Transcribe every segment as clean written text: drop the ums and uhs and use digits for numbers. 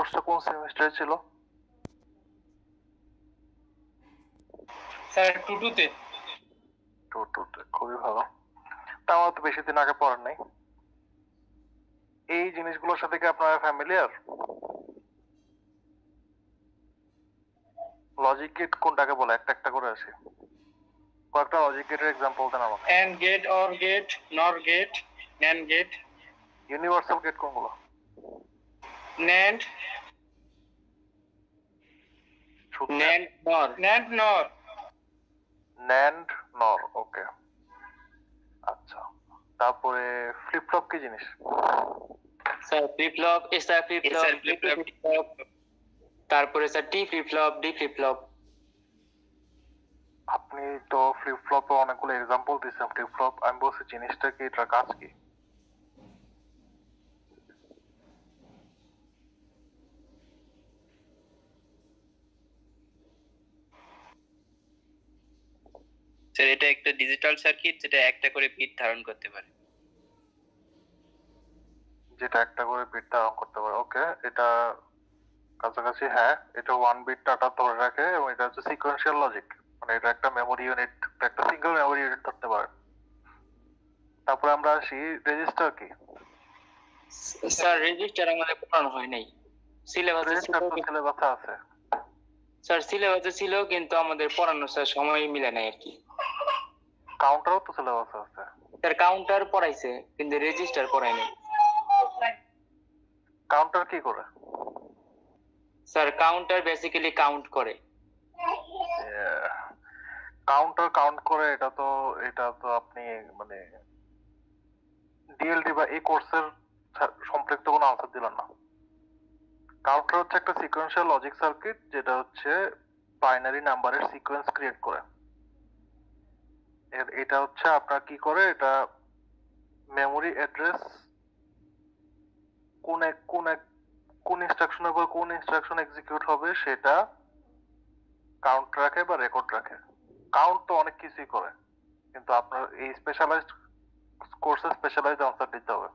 কোর্সটা কোন সেমিস্টারে ছিল? স্যার 2 তে। 2 তে, খুবই ভালো। তা আমার তো বেশি দিন আগে পড়েন নাই। এই জিনিসগুলোর সাথে কি আপনারা ফ্যামিলিয়ার? লজিক গেট কোনটাকে বলে? একটা একটা করে আসি। কয়েকটা লজিক গেটের এক্সাম্পল দেন আমাকে। AND gate, OR gate, NOR gate, NAND gate. Universal gate কোনগুলো? NAND, NAND NOR, NAND NOR, NAND NOR. Okay, আচ্ছা। তারপরে ফ্লিপ ফ্লপ কি জিনিস? Sir flip flop, sir flip flop, তারপরে sir T flip flop, D flip flop. আপনি তো flip ফ্লপে অনেকগুলো example দিয়েছেন। ফ্লিপ ফ্লপ আমি বলছি জিনিসটা কি, এটার কাজ কি? স্যার এটা একটা ডিজিটাল সার্কিট যেটা একটা করে বিট ধারণ করতে পারে। যেটা একটা করে বিট ধারণ করতে পারে। ওকে, এটা কাছাকাছি। হ্যাঁ, এটা 1 বিট ডাটা ধরে রাখে এবং এটা হচ্ছে সিকোয়েন্সিয়াল লজিক, মানে এটা একটা মেমোরি ইউনিট, একটা সিঙ্গেল মেমোরি ইউনিট ধরতে পারে। তারপরে আমরা আসি রেজিস্টার কি? স্যার রেজিস্টার আমাদের পড়ানো হয় নাই সিলেবাসে। রেজিস্টার তো সিলেবাসে আছে। স্যার সিলেবাসে ছিল কিন্তু আমাদের পড়ানো স্যার সময় মিলে নাই আর কি। কাউন্টারও তো সিলেবাসে আছে। স্যার কাউন্টার পড়াইছে কিন্তু রেজিস্টার পড়াই নাই। কাউন্টার কি করে? স্যার কাউন্টার বেসিক্যালি কাউন্ট করে। কাউন্টার কাউন্ট করে, এটা তো আপনি মানে ডিএলডি বা এই কোর্সের সম্পৃক্ত কোনো আনসার দিলেন না। কাউন্টার হচ্ছে একটা সিকোয়েন্সিয়াল লজিক সার্কিট, যেটা হচ্ছে বাইনারি নাম্বারের সিকোয়েন্স ক্রিয়েট করে। এটা হচ্ছে আপনার কি করে, এটা মেমোরি অ্যাড্রেস কোন ইনস্ট্রাকশনের পর কোন ইনস্ট্রাকশন এক্সিকিউট হবে সেটা কাউন্ট রাখে বা রেকর্ড রাখে। কাউন্ট তো অনেক কিছুই করে, কিন্তু আপনার এই স্পেশালাইজড কোর্সে স্পেশালাইজড আনসার দিতে হবে,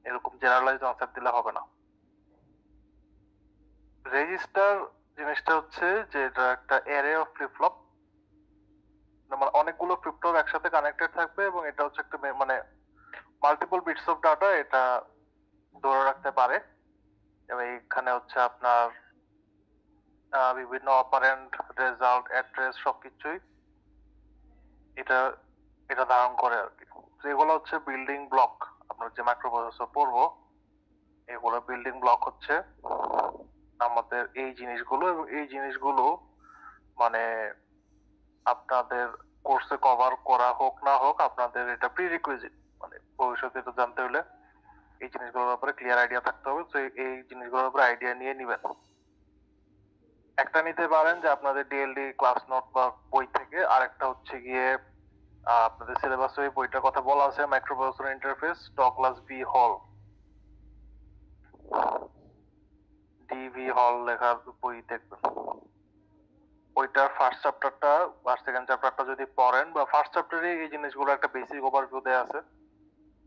এরকম জেনারেলাইজড আনসার দিলে হবে না। রেজিস্টার জিনিসটা হচ্ছে যে এটা একটা অ্যারে অফ ফ্লিপ ফ্লপ, মানে অনেকগুলো ফ্লিপ ফ্লপ একসাথে কানেক্টেড থাকবে এবং এটা হচ্ছে একটা মানে মাল্টিপল বিটস অফ ডাটা এটা ধরে রাখতে পারে। এবং এখানে হচ্ছে আপনার বিভিন্ন অপারেন্ট, রেজাল্ট, অ্যাড্রেস সবকিছুই এটা এটা ধারণ করে আর কি। তো এগুলো হচ্ছে বিল্ডিং ব্লক। আমরা যে মাইক্রোপ্রসেসর পড়বো এগুলো বিল্ডিং ব্লক হচ্ছে আমাদের এই জিনিসগুলো, এবং এই জিনিসগুলো মানে আপনাদের কোর্সে কভার করা হোক না হোক আপনাদের এটা প্রিরিকুইজিট, মানে ভবিষ্যতে এটা জানতে হলে এই জিনিসগুলোর ব্যাপারে ক্লিয়ার আইডিয়া থাকতে হবে। তো এই জিনিসগুলোর ব্যাপারে আইডিয়া নিয়ে নিবেন। একটা নিতে পারেন যে আপনাদের ডিএলডি ক্লাস নোট বা বই থেকে, আর একটা হচ্ছে গিয়ে আপনাদের সিলেবাসে ওই বইটার কথা বলা আছে, মাইক্রোপ্রসেসর ইন্টারফেস ডগলাস বি হল, ডিভি হল লেখার বই দেখবেন। ওইটার ফার্স্ট চ্যাপ্টারটা আর সেকেন্ড চ্যাপ্টারটা যদি পড়েন, বা ফার্স্ট চ্যাপ্টারে এই জিনিসগুলো একটা বেসিক ওভারভিউ দেয়া আছে,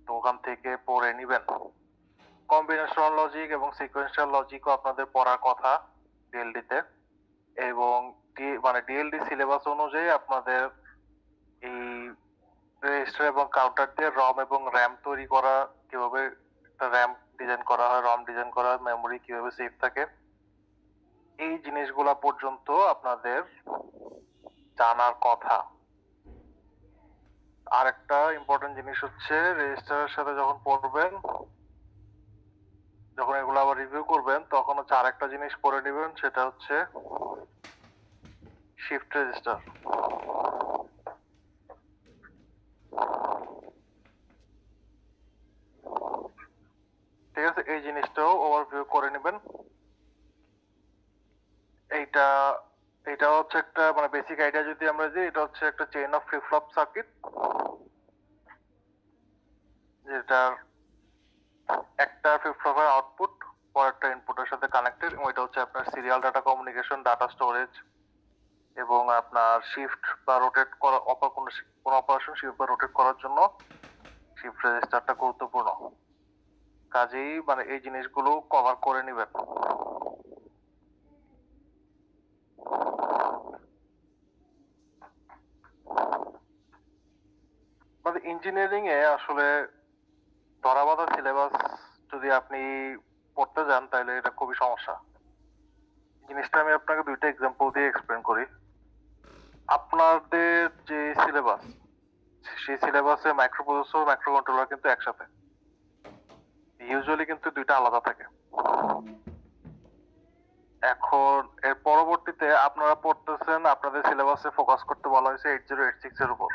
তো ওখান থেকে পড়ে নিবেন। কম্বিনেশনাল লজিক এবং সিকোয়েন্সিয়াল লজিকও আপনাদের পড়ার কথা ডিএলডিতে, এবং মানে ডিএলডি সিলেবাস অনুযায়ী আপনাদের এই রেজিস্টার এবং কাউন্টার দিয়ে রম এবং র্যাম তৈরি করা, কিভাবে একটা র্যাম ডিজাইন করা হয়, রম ডিজাইন করা হয়, মেমোরি কিভাবে সেভ থাকে, এই জিনিসগুলা পর্যন্ত আপনাদের জানার কথা। আর একটা ইম্পর্টেন্ট জিনিস হচ্ছে রেজিস্টারের সাথে যখন পড়বেন, যখন এগুলো আবার রিভিউ করবেন তখন হচ্ছে আরেকটা জিনিস পড়ে নেবেন, সেটা হচ্ছে শিফট রেজিস্টার। ঠিক আছে, এই জিনিসটাও ওভারভিউ করে নেবেন। এটা হচ্ছে একটা মানে বেসিক আইডিয়া যদি আমরা দিই, এটা হচ্ছে একটা chain of flip flop circuit, যেটার একটা ফ্লিপ ফ্লপের আউটপুট পরেরটা ইনপুটের সাথে কানেক্টেড, এবং এটা হচ্ছে আপনার serial data communication, data storage এবং আপনার শিফট বা রোটেট করা, কোনো অপারেশন শিফট বা রোটেট করার জন্য শিফট রেজিস্টারটা গুরুত্বপূর্ণ। কাজেই মানে এই জিনিসগুলো কভার করে নেবেন। ইঞ্জিনিয়ারিং এ আসলে ধরাবাঁধা সিলেবাস যদি আপনি পড়তে যান তাহলে এটা খুবই সমস্যা। জিনিসটা আমি আপনাকে দুইটা এক্সাম্পল দিয়ে এক্সপ্লেন করি। আপনাদের যে সিলেবাস, সেই সিলেবাসে মাইক্রোপ্রসেসর মাইক্রো কন্ট্রোলার কিন্তু একসাথে, ইউজুয়ালি কিন্তু দুইটা আলাদা থাকে। এখন এর পরবর্তীতে আপনারা পড়তেছেন, আপনাদের সিলেবাসে ফোকাস করতে বলা হয়েছে 8086 এর উপর,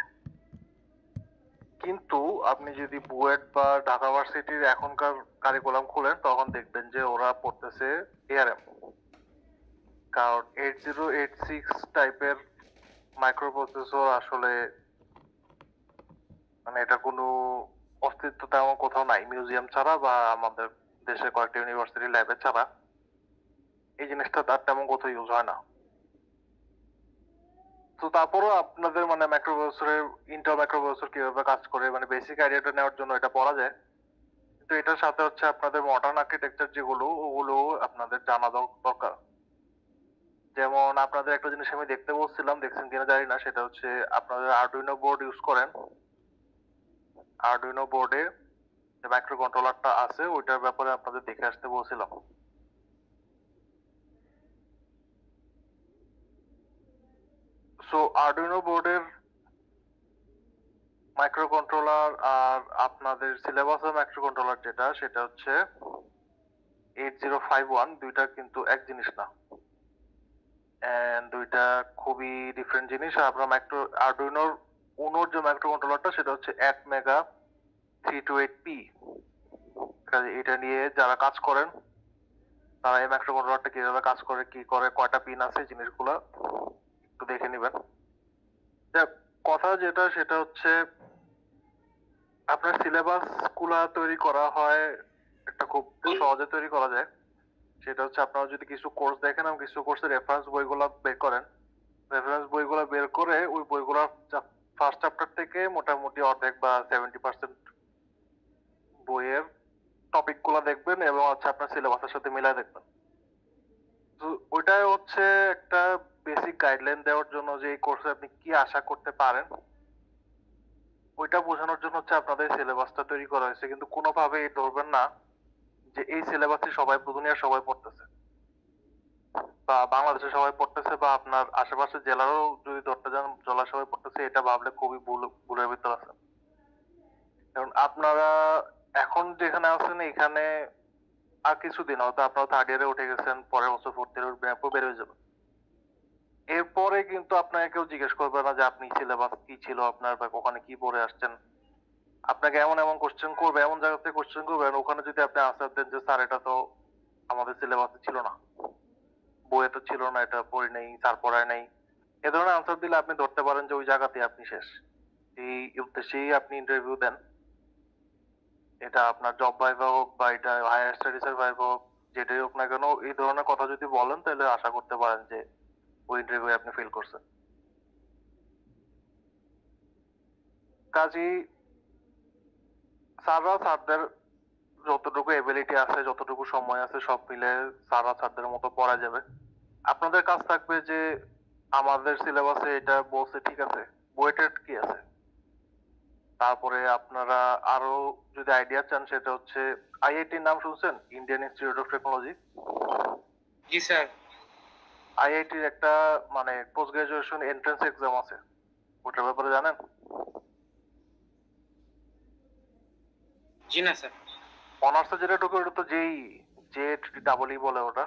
কিন্তু আপনি যদি বুয়েট বা ঢাকা ভার্সিটির এখনকার কারিকুলাম খুলেন তখন দেখবেন যে ওরা পড়তেছে এআরএম। কারণ 8086 টাইপের মাইক্রোপ্রসেসর আসলে মানে এটা কোনো অস্তিত্ব তেমন কোথাও নাই, মিউজিয়াম ছাড়া বা আমাদের দেশে কয়েকটা ইউনিভার্সিটি ল্যাবে ছাড়া এই জিনিসটা তার তেমন কোথাও ইউজ হয় না। তো তারপরও আপনাদের মানে মাইক্রোপ্রসেসরের ইন্টেল মাইক্রোপ্রসেসর কিভাবে কাজ করে মানে বেসিক আইডিয়াটা নেওয়ার জন্য এটা পড়া যায়, কিন্তু এটার সাথে হচ্ছে আপনাদের মডার্ন আর্কিটেকচার যেগুলো ওগুলো আপনাদের জানা দরকার। যেমন আপনাদের একটা জিনিস আমি দেখতে বলছিলাম, দেখছেন কিনা জানি না, সেটা হচ্ছে আপনাদের আরডুইনো বোর্ড ইউজ করেন। আরডুইনো বোর্ডে যে মাইক্রো কন্ট্রোলারটা আছে ওইটার ব্যাপারে আপনাদের দেখে আসতে বলছিলাম। সো আরডুইনো বোর্ডের মাইক্রো কন্ট্রোলার আর আপনাদের সিলেবাসের মাইক্রো কন্ট্রোলার যেটা সেটা হচ্ছে 8051, দুইটা কিন্তু এক জিনিস না, এন্ড দুইটা খুবই ডিফারেন্ট জিনিস। আর আপনার আরডুইনোর উনোর যে মাইক্রো কন্ট্রোলারটা সেটা হচ্ছে ATmega 328P। এটা নিয়ে যারা কাজ করেন তারা এই মাইক্রো কন্ট্রোলারটা কিভাবে কাজ করে, কি করে, কয়টা পিন আছে, জিনিসগুলো একটু দেখে নিবেন। কথা যেটা সেটা হচ্ছে আপনার সিলেবাস গুলা তৈরি করা হয় একটা খুব সহজে তৈরি করা যায়, সেটা হচ্ছে আপনারা যদি কিছু কোর্স দেখেন এবং কিছু কোর্সের রেফারেন্স বইগুলো বের করেন, রেফারেন্স বইগুলো বের করে ওই বইগুলো ফার্স্ট চ্যাপ্টার থেকে মোটামুটি অর্ধেক বা 70% বইয়ের টপিক গুলা দেখবেন এবং হচ্ছে আপনার সিলেবাসের সাথে মিলাই দেখবেন। তো ওইটাই হচ্ছে একটা বেসিক গাইডলাইন দেওয়ার জন্য যে এই কোর্সে আপনি কি আশা করতে পারেন ওইটা বোঝানোর জন্য হচ্ছে আপনাদের সিলেবাসটা তৈরি করা হয়েছে। কিন্তু কোনোভাবেই ধরবেন না যে এই সিলেবাসে সবাই দুনিয়ার সবাই পড়তেছে বা বাংলাদেশে সবাই পড়তেছে বা আপনার আশেপাশের জেলারও যদি ধরতে যান জেলার সবাই পড়তেছে, এটা ভাবলে খুবই ভুলের ভিতর আছে। কারণ আপনারা এখন যেখানে আছেন এখানে আর কিছুদিন হয়তো আপনারা থার্ড ইয়ারে উঠে গেছেন, পরের বছর ফোর্থ ইয়ারে উঠবেন, এরপর বের হয়ে যাবেন। এরপরে কিন্তু আপনাকে কেউ জিজ্ঞেস করবে না যে আপনি সিলেবাস কি ছিল আপনার বা ওখানে কি পড়ে আসছেন। আপনাকে এমন এমন কোশ্চেন করবে, এমন জায়গা থেকে কোশ্চেন করবেন, ওখানে যদি আপনি আনসার দেন যে স্যার এটা তো আমাদের সিলেবাসে ছিল না, বইয়ে তো ছিল না, এটা পড়ি নাই, স্যার পড়ায় নাই, এ ধরনের আনসার দিলে আপনি ধরতে পারেন যে ওই জায়গাতে আপনি শেষ। এই উদ্দেশ্যেই আপনি ইন্টারভিউ দেন, এটা আপনার জব ভাইভা হোক বা এটা হায়ার স্টাডিজ এর ভাইভা হোক, যেটাই হোক না কেন, এই ধরনের কথা যদি বলেন তাহলে আশা করতে পারেন যে ওই ইন্টারভিউ আপনি ফেল করছেন। কাজেই স্যারদের যতটুকু এবিলিটি আছে, যতটুকু সময় আছে, সব মিলে স্যারদের মতো পড়া যাবে। আপনাদের কাজ থাকবে যে আমাদের সিলেবাসে এটা বলছে ঠিক আছে, বুয়েটের কি আছে। তারপরে আপনারা আরো যদি আইডিয়া চান সেটা হচ্ছে আইআইটির নাম শুনছেন, ইন্ডিয়ান ইনস্টিটিউট অফ টেকনোলজি। জি স্যার। আইআইটির একটা মানে পোস্ট গ্রাজুয়েশন এন্ট্রান্স এক্সাম আছে, ওটার ব্যাপারে জানেন? জি না স্যার। অনার্সে যেটা ঢুকে ওটা তো যেই JEE বলে ওটা,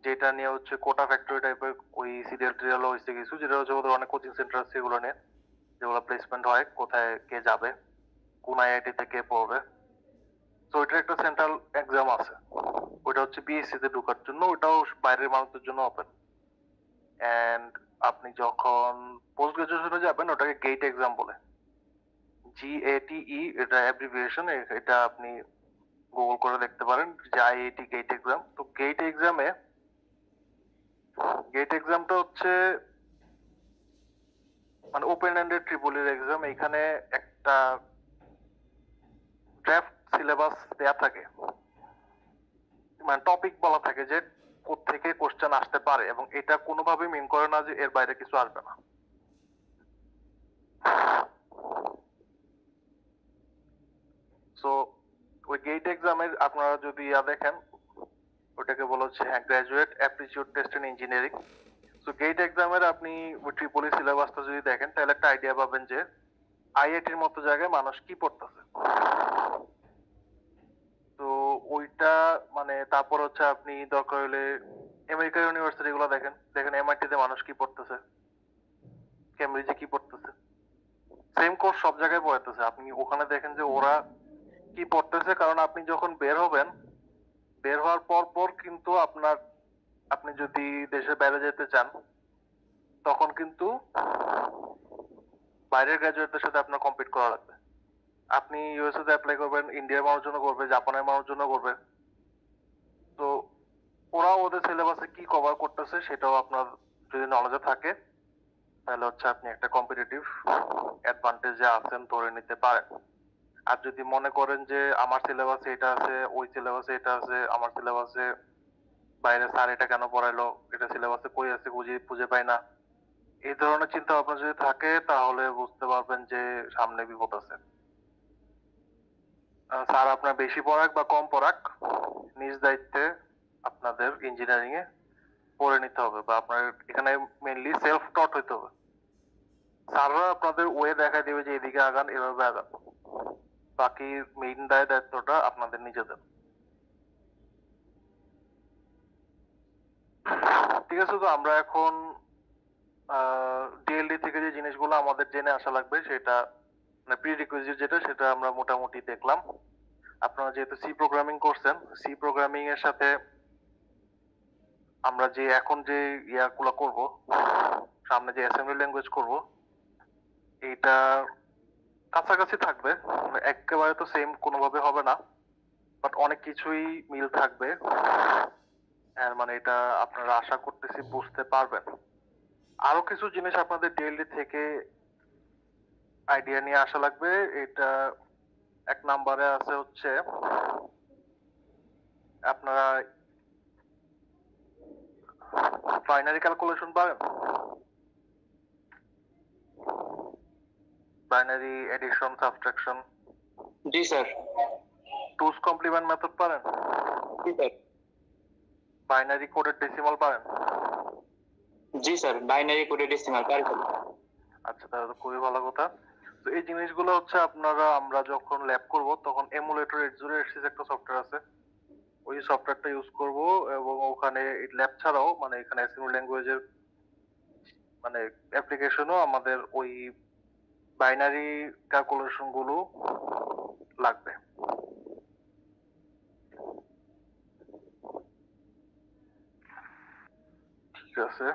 যেটা নিয়ে হচ্ছে কোটা ফ্যাক্টরি টাইপের ওই সিরিয়াল টিরিয়াল হয়েছে কিছু, যেটা হচ্ছে ওদের অনেক কোচিং সেন্টার আছে এগুলো নিয়ে, যেগুলো প্লেসমেন্ট হয়, কোথায় কে যাবে, কোন আইআইটি থেকে পড়বে। তো ওইটার একটা সেন্ট্রাল এক্সাম আছে, ওইটা হচ্ছে বিএসসি তে ঢোকার জন্য, ওটাও বাইরের মানুষদের জন্য ওপেন। এন্ড আপনি যখন পোস্ট গ্রাজুয়েশনে যাবেন ওটাকে গেট এক্সাম বলে, GATE, এটা অ্যাব্রিভিয়েশন, এটা আপনি গুগল করে দেখতে পারেন যে আইআইটি গেট এক্সাম। তো গেট এক্সামটা হচ্ছে মানে ওপেন এন্ডেড ট্রিপলের এক্সাম। এখানে একটা ড্রাফট সিলেবাস দেয়া থাকে, মানে টপিক বলা থাকে যে কোত্থেকে কোশ্চেন আসতে পারে, এবং এটা কোনোভাবেই মিন করে না যে এর বাইরে কিছু আসবে না। সো ওই গেট এক্সামের আপনারা যদি দেখেন, ওটাকে বলা হচ্ছে graduate aptitude test in engineering. So get এক্সামের আপনি ওই ট্রিপলি সিলেবাসটা যদি দেখেন তাহলে একটা আইডিয়া পাবেন যে আইআইটির মতো জায়গায় মানুষ কি পড়তেছে। তো ওইটা মানে তারপর হচ্ছে আপনি দরকার হলে আমেরিকার ইউনিভার্সিটি গুলো দেখেন, দেখেন এমআইটি তে মানুষ কি পড়তেছে, কেমব্রিজে কি পড়তেছে, সেম কোর্স সব জায়গায় পড়াতেছে। আপনি ওখানে দেখেন যে ওরা কি পড়তেছে, কারণ আপনি যখন বের হবেন, বের হওয়ার পর পর কিন্তু আপনি যদি দেশের বাইরে যেতে চান তখন কিন্তু বাইরের গ্রাজুয়েটদের সাথে আপনার কম্পিট করা লাগবে। আপনি ইউএসএ তে অ্যাপ্লাই করবেন, ইন্ডিয়ার মানুষ জন্য করবে, জাপানের মানুষ জন্য করবে। তো ওরা ওদের সিলেবাসে কি কভার করতেছে সেটাও আপনার যদি নলেজে থাকে তাহলে হচ্ছে আপনি একটা কম্পিটিটিভ অ্যাডভান্টেজে আছেন ধরে নিতে পারেন। আর যদি মনে করেন যে আমার সিলেবাসে এটা আছে, ওই সিলেবাসে এটা আছে, আমার সিলেবাসে বাইরে স্যার এটা কেন পড়াইলো, এটা সিলেবাসে কই আছে খুঁজে পাই না, এই ধরনের চিন্তা ভাবনা যদি থাকে তাহলে বুঝতে পারবেন যে সামনে বিপদ আছে। স্যার আপনার বেশি পড়াক বা কম পড়াক, নিজ দায়িত্বে আপনাদের ইঞ্জিনিয়ারিং এ পড়ে নিতে হবে, বা আপনার এখানে মেইনলি সেলফ টট হইতে হবে। স্যাররা আপনাদের ওয়ে দেখা দিবে যে এদিকে আগান, এভাবে আগান, বাকি মেইন দায়িত্বটা আপনাদের নিজেদের। ঠিক আছে, তো আমরা এখন ডিএলডি থেকে যে জিনিসগুলো আমাদের জেনে আসা লাগবে সেটা মানে প্রিরিকুইজিট যেটা, সেটা আমরা মোটামুটি দেখলাম। আপনারা যেহেতু সি প্রোগ্রামিং করছেন, সি প্রোগ্রামিং এর সাথে আমরা যে এখন যে ইয়াগুলো করব, সামনে যে অ্যাসেম্বলি ল্যাঙ্গুয়েজ করব, এইটা কাছাকাছি থাকবে, একেবারে তো সেম কোনোভাবে হবে না, বাট অনেক কিছুই মিল থাকবে। মানে এটা আপনারা আশা করতেছি বুঝতে পারবেন। আরো কিছু জিনিস আপনাদের ডিএলডি থেকে আইডিয়া নিয়ে আসা লাগবে। এটা এক নাম্বারে আছে হচ্ছে আপনারা বাইনারি ক্যালকুলেশন পারেন, বাইনারি এডিশন সাবট্রাকশন। জি স্যার। টুস কমপ্লিমেন্ট মেথড পারেন, জি স্যার। বাইনারি কোডেড ডেসিমাল পারেন। জি স্যার, বাইনারি কোডেড ডেসিমাল পারি। আচ্ছা, তাহলে তো খুবই ভালো কথা। তো এই জিনিসগুলো হচ্ছে আমরা যখন ল্যাব করব তখন এমুলেটর 8086 একটা সফটওয়্যার আছে, ওই সফটওয়্যারটা ইউজ করব, এবং ওখানে ল্যাব ছাড়াও মানে এখানে অ্যাসেম্বলি ল্যাঙ্গুয়েজের মানে অ্যাপ্লিকেশনও আমাদের ওই বাইনারি ক্যালকুলেশন গুলো লাগবে। ঠিক আছে,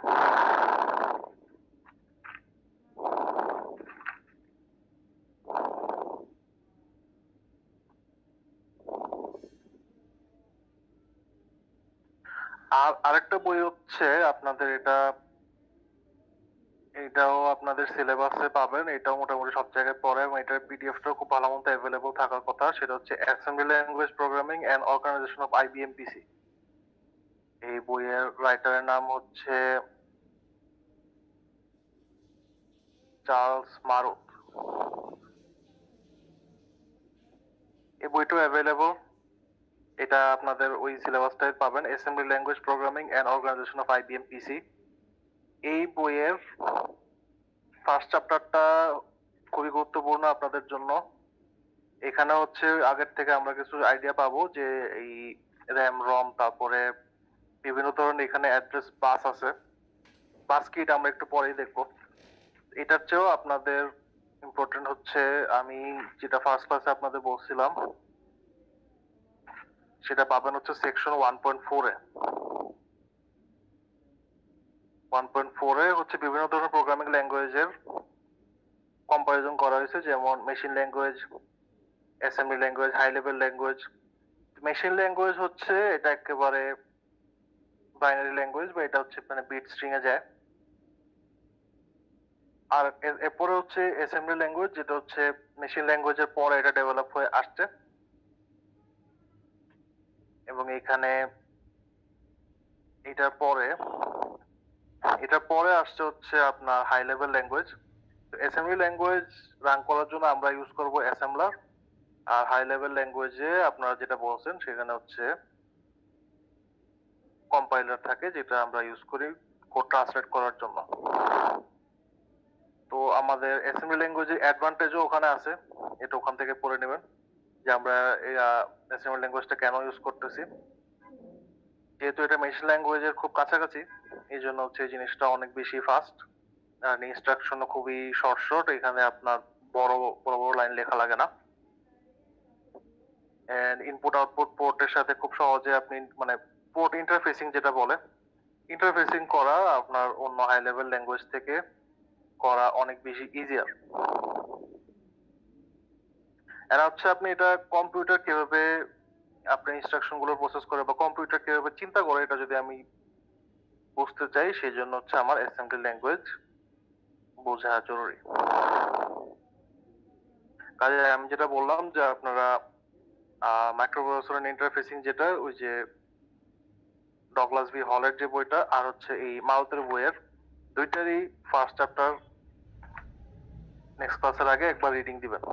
আর আরেকটা বই হচ্ছে আপনাদের এটাও আপনাদের সিলেবাসে পাবেন, এটাও মোটামুটি সব জায়গায় পড়ে, এবং এটার পিডিএফটাও খুব ভালো মতো অ্যাভেলেবল থাকার কথা। সেটা হচ্ছে assembly language programming and organization of IBM PC. এই বইয়ের রাইটারের নাম হচ্ছে চার্লস মারুত। এই বইটাও অ্যাভেলেবল, এটা আপনাদের ওই সিলেবাসটাই পাবেন, assembly language programming and organization of IBM PC. এই বইয়ের ফার্স্ট চ্যাপ্টারটা খুবই গুরুত্বপূর্ণ আপনাদের জন্য। এখানে হচ্ছে আগের থেকে আমরা কিছু আইডিয়া পাবো যে এই র্যাম রম, তারপরে বিভিন্ন ধরনের এখানে অ্যাড্রেস বাস আছে, বাস কি এটা আমরা একটু পরেই দেখবো। এটার চেয়েও আপনাদের ইম্পর্টেন্ট হচ্ছে আমি যেটা ফার্স্ট ক্লাসে আপনাদের বলছিলাম, সেটা পাবেন হচ্ছে সেকশন 1.4 এ। 1.4 এ হচ্ছে বিভিন্ন ধরনের প্রোগ্রামিং ল্যাঙ্গুয়েজের কম্পারিজন করা হয়েছে, যেমন machine language, assembly language, high level language. Machine language হচ্ছে এটা একেবারে বাইনারি ল্যাঙ্গুয়েজ, বা এটা হচ্ছে মানে বিট স্ট্রিং এ যায়। আর এরপরে হচ্ছে অ্যাসেম্বলি ল্যাঙ্গুয়েজ, যেটা হচ্ছে মেশিন ল্যাঙ্গুয়েজের পরে এটা ডেভেলপ হয়ে আসছে, এবং এখানে এটার পরে আসছে হচ্ছে আপনার high level language. Assembly language run করার জন্য আমরা ইউজ করব অ্যাসেম্বলার, আর হাই লেভেল ল্যাঙ্গুয়েজে আপনারা যেটা বলছেন সেখানে হচ্ছে কম্পাইলার থাকে যেটা আমরা ইউজ করি কোড ট্রান্সলেট করার জন্য। তো আমাদের অ্যাসেম্বলি ল্যাঙ্গুয়েজের অ্যাডভান্টেজও ওখানে আছে, এটা ওখান থেকে পড়ে নেবেন যে আমরা অ্যাসেম্বলি ল্যাঙ্গুয়েজটা কেন ইউজ করতেছি। যেহেতু এটা মেশিন ল্যাঙ্গুয়েজের খুব কাছাকাছি, এই জন্য হচ্ছে এই জিনিসটা অনেক বেশি ফাস্ট আর ইনস্ট্রাকশনও খুবই শর্ট শর্ট, এখানে আপনার বড় বড় বড় লাইন লেখা লাগে না। এন্ড ইনপুট আউটপুট পোর্টের সাথে খুব সহজে আপনি মানে পোর্ট ইন্টারফেসিং যেটা বলে, ইন্টারফেসিং করা আপনার অন্য হাই লেভেল ল্যাঙ্গুয়েজ থেকে করা অনেক বেশি ইজিয়ার। এরা হচ্ছে আপনি এটা কম্পিউটার কিভাবে আপনার ইনস্ট্রাকশন গুলো প্রসেস করে বা কম্পিউটার কিভাবে চিন্তা করে এটা যদি আমি বুঝতে চাই, সেই জন্য হচ্ছে আমার অ্যাসেম্বলি ল্যাঙ্গুয়েজ বোঝা জরুরি। কাজে আমি যেটা বললাম যে আপনারা মাইক্রোপ্রসেসর ইন্টারফেসিং যেটা ওই যে ডগলাস ভি হলের যে বইটা আর হচ্ছে এই মারুতের বইয়ের দুইটারই ফার্স্ট চ্যাপ্টার নেক্সট ক্লাসের আগে একবার রিডিং দিবেন।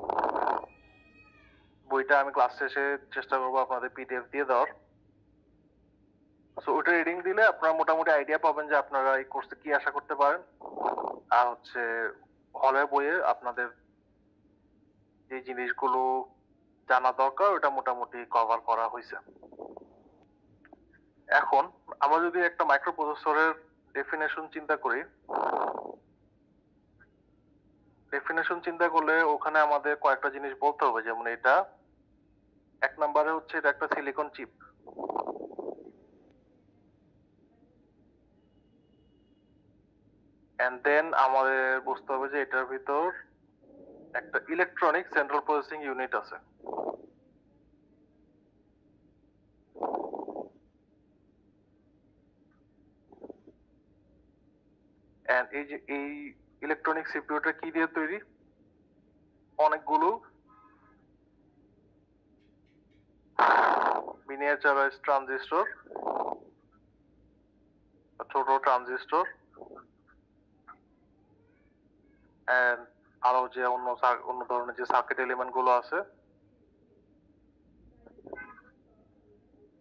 বইটা আমি ক্লাস শেষে চেষ্টা করবো আপনাদের পিডিএফ দিয়ে দেওয়ার। সো ওইটা রিডিং দিলে আপনারা মোটামুটি আইডিয়া পাবেন যে আপনারা এই কোর্সে কি আশা করতে পারেন, আর হচ্ছে হলের বইয়ে আপনাদের যে জিনিসগুলো জানা দরকার ওটা মোটামুটি কভার করা হয়েছে। এখন আমরা যদি একটা মাইক্রোপ্রসেসরের ডেফিনেশন চিন্তা করি, ডেফিনেশন চিন্তা করলে ওখানে আমাদের কয়েকটা জিনিস বলতে হবে, যেমন এটা এক নম্বরে হচ্ছে এটা একটা সিলিকন চিপ। এন্ড দেন আমাদের বুঝতে হবে যে এটার ভিতর একটা ইলেকট্রনিক সেন্ট্রাল প্রসেসিং ইউনিট আছে। এন্ড এই যে এই ইলেকট্রনিক সিপিইউটা কি দিয়ে তৈরি? অনেকগুলো মিনিয়েচারাইজ ট্রানজিস্টর, ছোট ট্রানজিস্টর এন্ড আরো যে অন্য ধরনের যে সার্কিট এলিমেন্ট গুলো আছে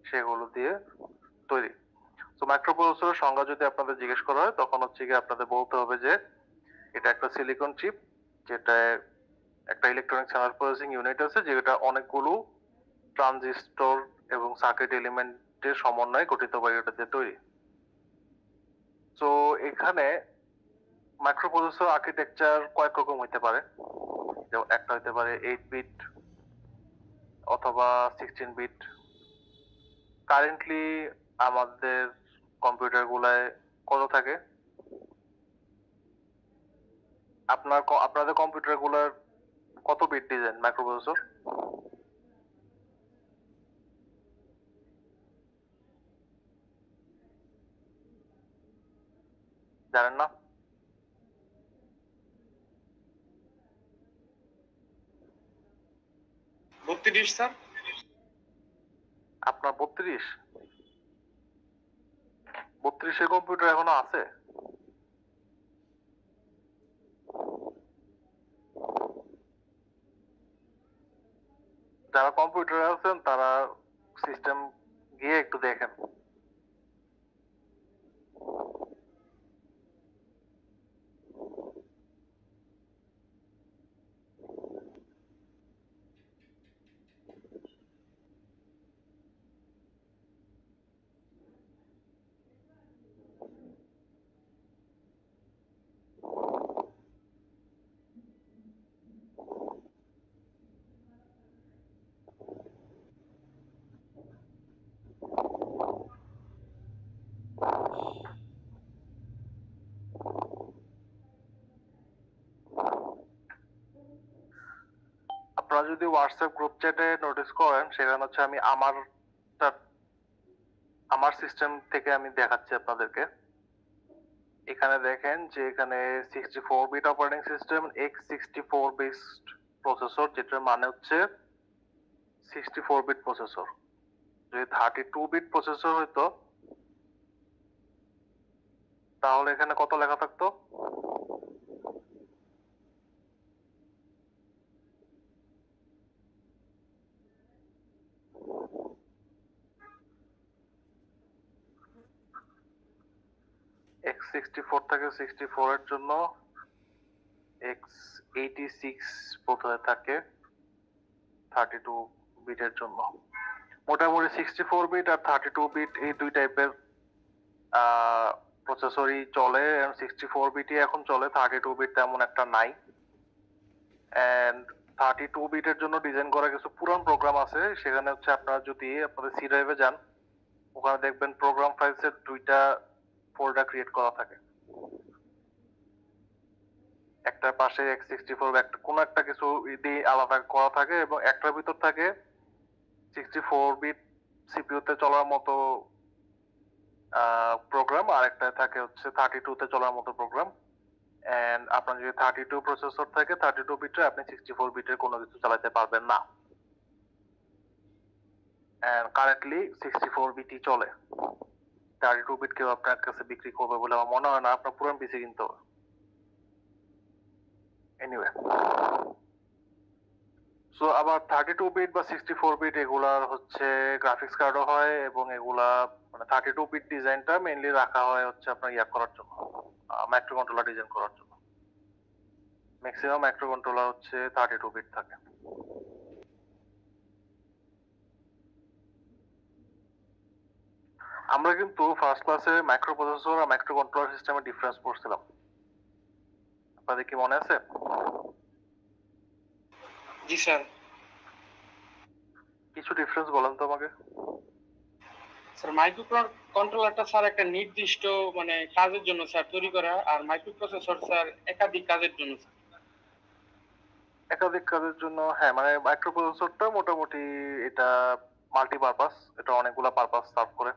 সেগুলো দিয়ে তৈরি। তো মাইক্রোপ্রসেসরের সংজ্ঞা যদি আপনাদের জিজ্ঞেস করা হয় তখন হচ্ছে কি আপনাদের বলতে হবে যে এটা একটা সিলিকন চিপ যেটা একটা ইলেকট্রনিক সেন্ট্রাল প্রসেসিং ইউনিট আছে যেটা অনেকগুলো ট্রানজিস্টর এবং সার্কিট এলিমেন্টের সমন্বয়ে গঠিত বা এটা দিয়ে তৈরি। তো এখানে মাইক্রোপ্রসেসর আর্কিটেকচার কয়েক রকম হইতে পারে, যেমন একটা হইতে পারে 8 বিট অথবা 16 বিট। কারেন্টলি আমাদের কম্পিউটার গুলায় কত থাকে? আপনাদের কম্পিউটার গুলার কত বিট ডিজাইন মাইক্রোপ্রসেসর? জানেন না? বত্রিশ স্যার। আপনার 32 কম্পিউটার এখনো আছে? যারা কম্পিউটারে আছেন তারা সিস্টেম গিয়ে একটু দেখেন। আপনারা যদি হোয়াটসঅ্যাপ গ্রুপ চ্যাটে নোটিস করেন সেখানে হচ্ছে আমি আমার সিস্টেম থেকে আমি দেখাচ্ছি আপনাদেরকে। এখানে দেখেন যে এখানে 64 bit operating system x64 based processor, যেটার মানে হচ্ছে 64 বিট প্রসেসর। যদি 32 বিট প্রসেসর হইতো তাহলে এখানে কত লেখা থাকতো? x64 থেকে 64 এর জন্য x86 বোধহয় থাকে 32 বিটের জন্য। মোটামুটি 64 বিট আর 32 বিট এই দুই টাইপের প্রসেসরই চলে। 64 বিটই এখন চলে, 32 বিট তেমন একটা নাই। এন্ড 32 বিটের জন্য ডিজাইন করা কিছু পুরান প্রোগ্রাম আছে, সেখানে হচ্ছে আপনারা যদি আপনাদের সি ড্রাইভে যান, ওখানে দেখবেন প্রোগ্রাম ফাইলসের দুইটা ফোল্ডার ক্রিয়েট করা থাকে। একটার পাশে x64 একটা কোনো একটা কিছু দিয়ে আলাদা করা থাকে এবং একটার ভিতর থাকে 64 বিট সিপিইউ তে চলার মতো প্রোগ্রাম, আর একটা থাকে হচ্ছে 32 তে চলার মতো প্রোগ্রাম। এন্ড আপনার যদি 32 প্রসেসর থাকে 32 বিটে আপনি 64 বিটের কোনো কিছু চালাতে পারবেন না। এন্ড কারেন্টলি 64 বিটই চলে। 32 বিট কেউ আপনার কাছে বিক্রি করবে বলে আমার মনে হয় না, আপনার পুরান পিসি কিনতে হবে। এনিওয়ে, সো আবার 32 বিট বা 64 বিট এগুলার হচ্ছে গ্রাফিক্স কার্ডও হয় এবং এগুলা মানে 32 বিট ডিজাইনটা মেইনলি রাখা হয় হচ্ছে আপনার ইয়া করার জন্য, মাইক্রো কন্ট্রোলার ডিজাইন করার জন্য। ম্যাক্সিমাম মাইক্রো কন্ট্রোলার হচ্ছে 32 বিট থাকে। আমরা কিন্তু ফার্স্ট ক্লাসে মাইক্রো প্রসেসর আর মাইক্রো কন্ট্রোলার সিস্টেমের ডিফারেন্স পড়ছিলাম, আপনাদের কি মনে আছে? জি স্যার। কিছু ডিফারেন্স বলেন তো আমাকে। স্যার মাইক্রো কন্ট্রোলারটা স্যার একটা নির্দিষ্ট মানে কাজের জন্য স্যার তৈরি করা, আর মাইক্রো প্রসেসর স্যার একাধিক কাজের জন্য স্যার। একাধিক কাজের জন্য, হ্যাঁ, মানে মাইক্রো প্রসেসরটা মোটামুটি এটা মাল্টিপারপাস, এটা অনেকগুলা পারপাস সার্ভ করে।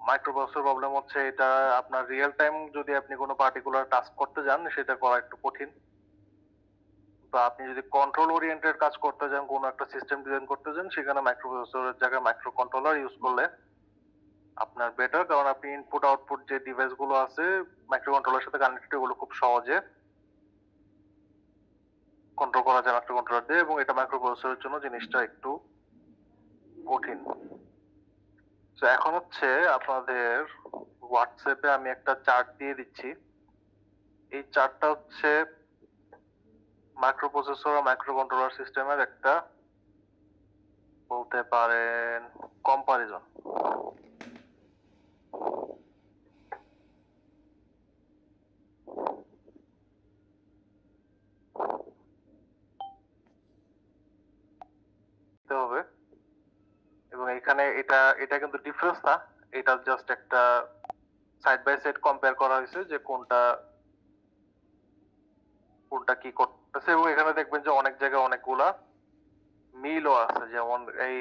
মাইক্রো প্রসেসর প্রবলেম হচ্ছে এটা আপনার রিয়েল টাইম যদি আপনি কোনো পার্টিকুলার টাস্ক করতে যান সেটা করা একটু কঠিন, বা আপনি যদি কন্ট্রোল ওরিয়েন্টেড কাজ করতে যান, কোনো একটা সিস্টেম ডিজাইন করতে যান, সেখানে মাইক্রো প্রসেসরের জায়গায় মাইক্রো কন্ট্রোলার ইউজ করলে আপনার বেটার, কারণ আপনি ইনপুট আউটপুট যে ডিভাইস গুলো আছে মাইক্রো কন্ট্রোলারের সাথে কানেক্টেড, এগুলো খুব সহজে কন্ট্রোল করা যায় মাইক্রো কন্ট্রোলার দিয়ে, এবং এটা মাইক্রো প্রসেসরের জন্য জিনিসটা একটু কঠিন। তো এখন হচ্ছে আপনাদের হোয়াটসঅ্যাপে আমি একটা চার্ট দিয়ে দিচ্ছি। এই চার্টটা হচ্ছে মাইক্রো প্রসেসর আর মাইক্রো কন্ট্রোলার সিস্টেমের একটা বলতে পারেন কম্পারিজন। হবে এবং এখানে এটা এটা কিন্তু ডিফারেন্স না, এটা জাস্ট একটা সাইড বাই সাইড কম্পেয়ার করা হয়েছে যে কোনটা কোনটা কি করতেছে, এবং এখানে দেখবেন যে অনেক জায়গায় অনেকগুলা মিলও আছে। যেমন এই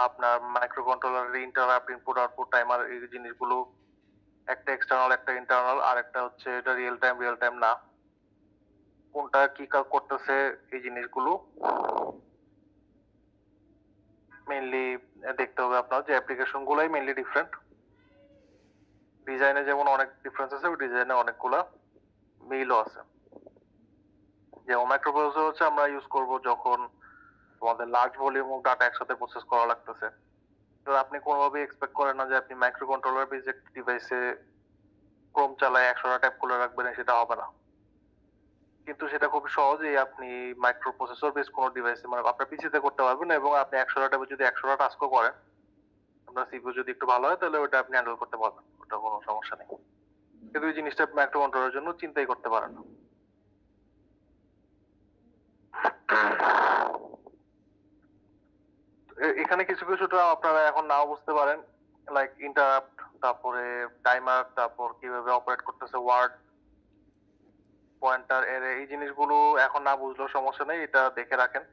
আপনার মাইক্রো কন্ট্রোলারের ইন্টারাপ্ট, ইনপুট আউটপুট টাইমার, এই জিনিসগুলো একটা এক্সটার্নাল একটা ইন্টারনাল, আর একটা হচ্ছে এটা রিয়েল টাইম না, কোনটা কি কাজ করতেছে এই জিনিসগুলো মেইনলি দেখতে হবে আপনার। যে অ্যাপ্লিকেশন গুলাই মেইনলি ডিফারেন্ট, ডিজাইনে যেমন অনেক ডিফারেন্স আছে, ডিজাইনে অনেকগুলা মিলও আছে। যেমন মাইক্রো প্রসেসর হচ্ছে আমরা ইউজ করব যখন তোমাদের লার্জ ভলিউম অফ ডাটা একসাথে প্রসেস করা লাগতেছে। তো আপনি কোনোভাবে এক্সপেক্ট করেন না যে আপনি মাইক্রো কন্ট্রোলার বেস একটা ডিভাইসে ক্রোম চালায় 100টা ট্যাব খুলে রাখবেন, সেটা হবে না। কিন্তু সেটা খুব সহজেই আপনি মাইক্রো প্রসেসর বেস কোনো ডিভাইসে মানে আপনার পিসিতে করতে পারবেন, এবং আপনি 100টা ট্যাবে যদি 100টা টাস্কও করেন, আপনার সিপিইউ যদি একটু ভালো হয় তাহলে ওটা আপনি হ্যান্ডেল করতে পারবেন, ওটা কোনো সমস্যা নেই। কিন্তু এই জিনিসটা মাইক্রো কন্ট্রোলারের জন্য চিন্তাই করতে পারেন না। এখানে কিছু কিছুটা আপনারা এখন নাও বুঝতে পারেন, লাইক ইন্টারাপ্ট, তারপরে টাইমার, তারপর কিভাবে অপারেট করতেছে ওয়ার্ড, পয়েন্টার, এর এই জিনিসগুলো এখন না বুঝলেও সমস্যা নেই, এটা দেখে রাখেন।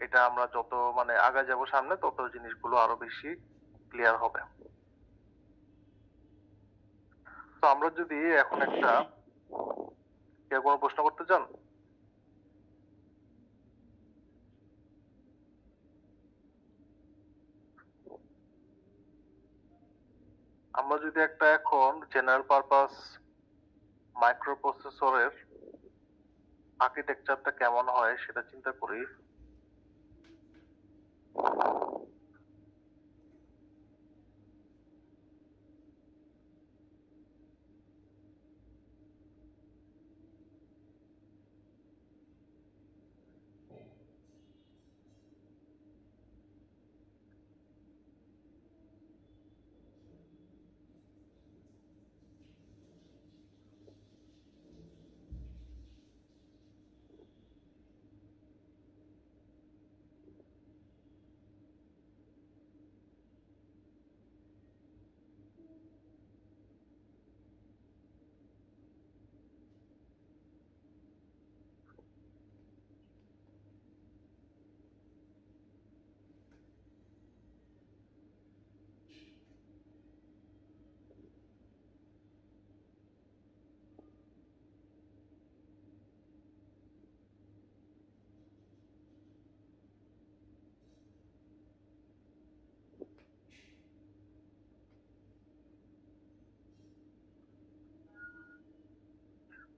এটা আমরা যত মানে আগে যাব সামনে তত জিনিসগুলো আরো বেশি ক্লিয়ার হবে। তো আমরা যদি এখন একটা, কেউ কোনো প্রশ্ন করতে চান? আমরা যদি একটা এখন জেনারেল পারপাস মাইক্রো প্রসেসরের আর্কিটেকচারটা কেমন হয় সেটা চিন্তা করি।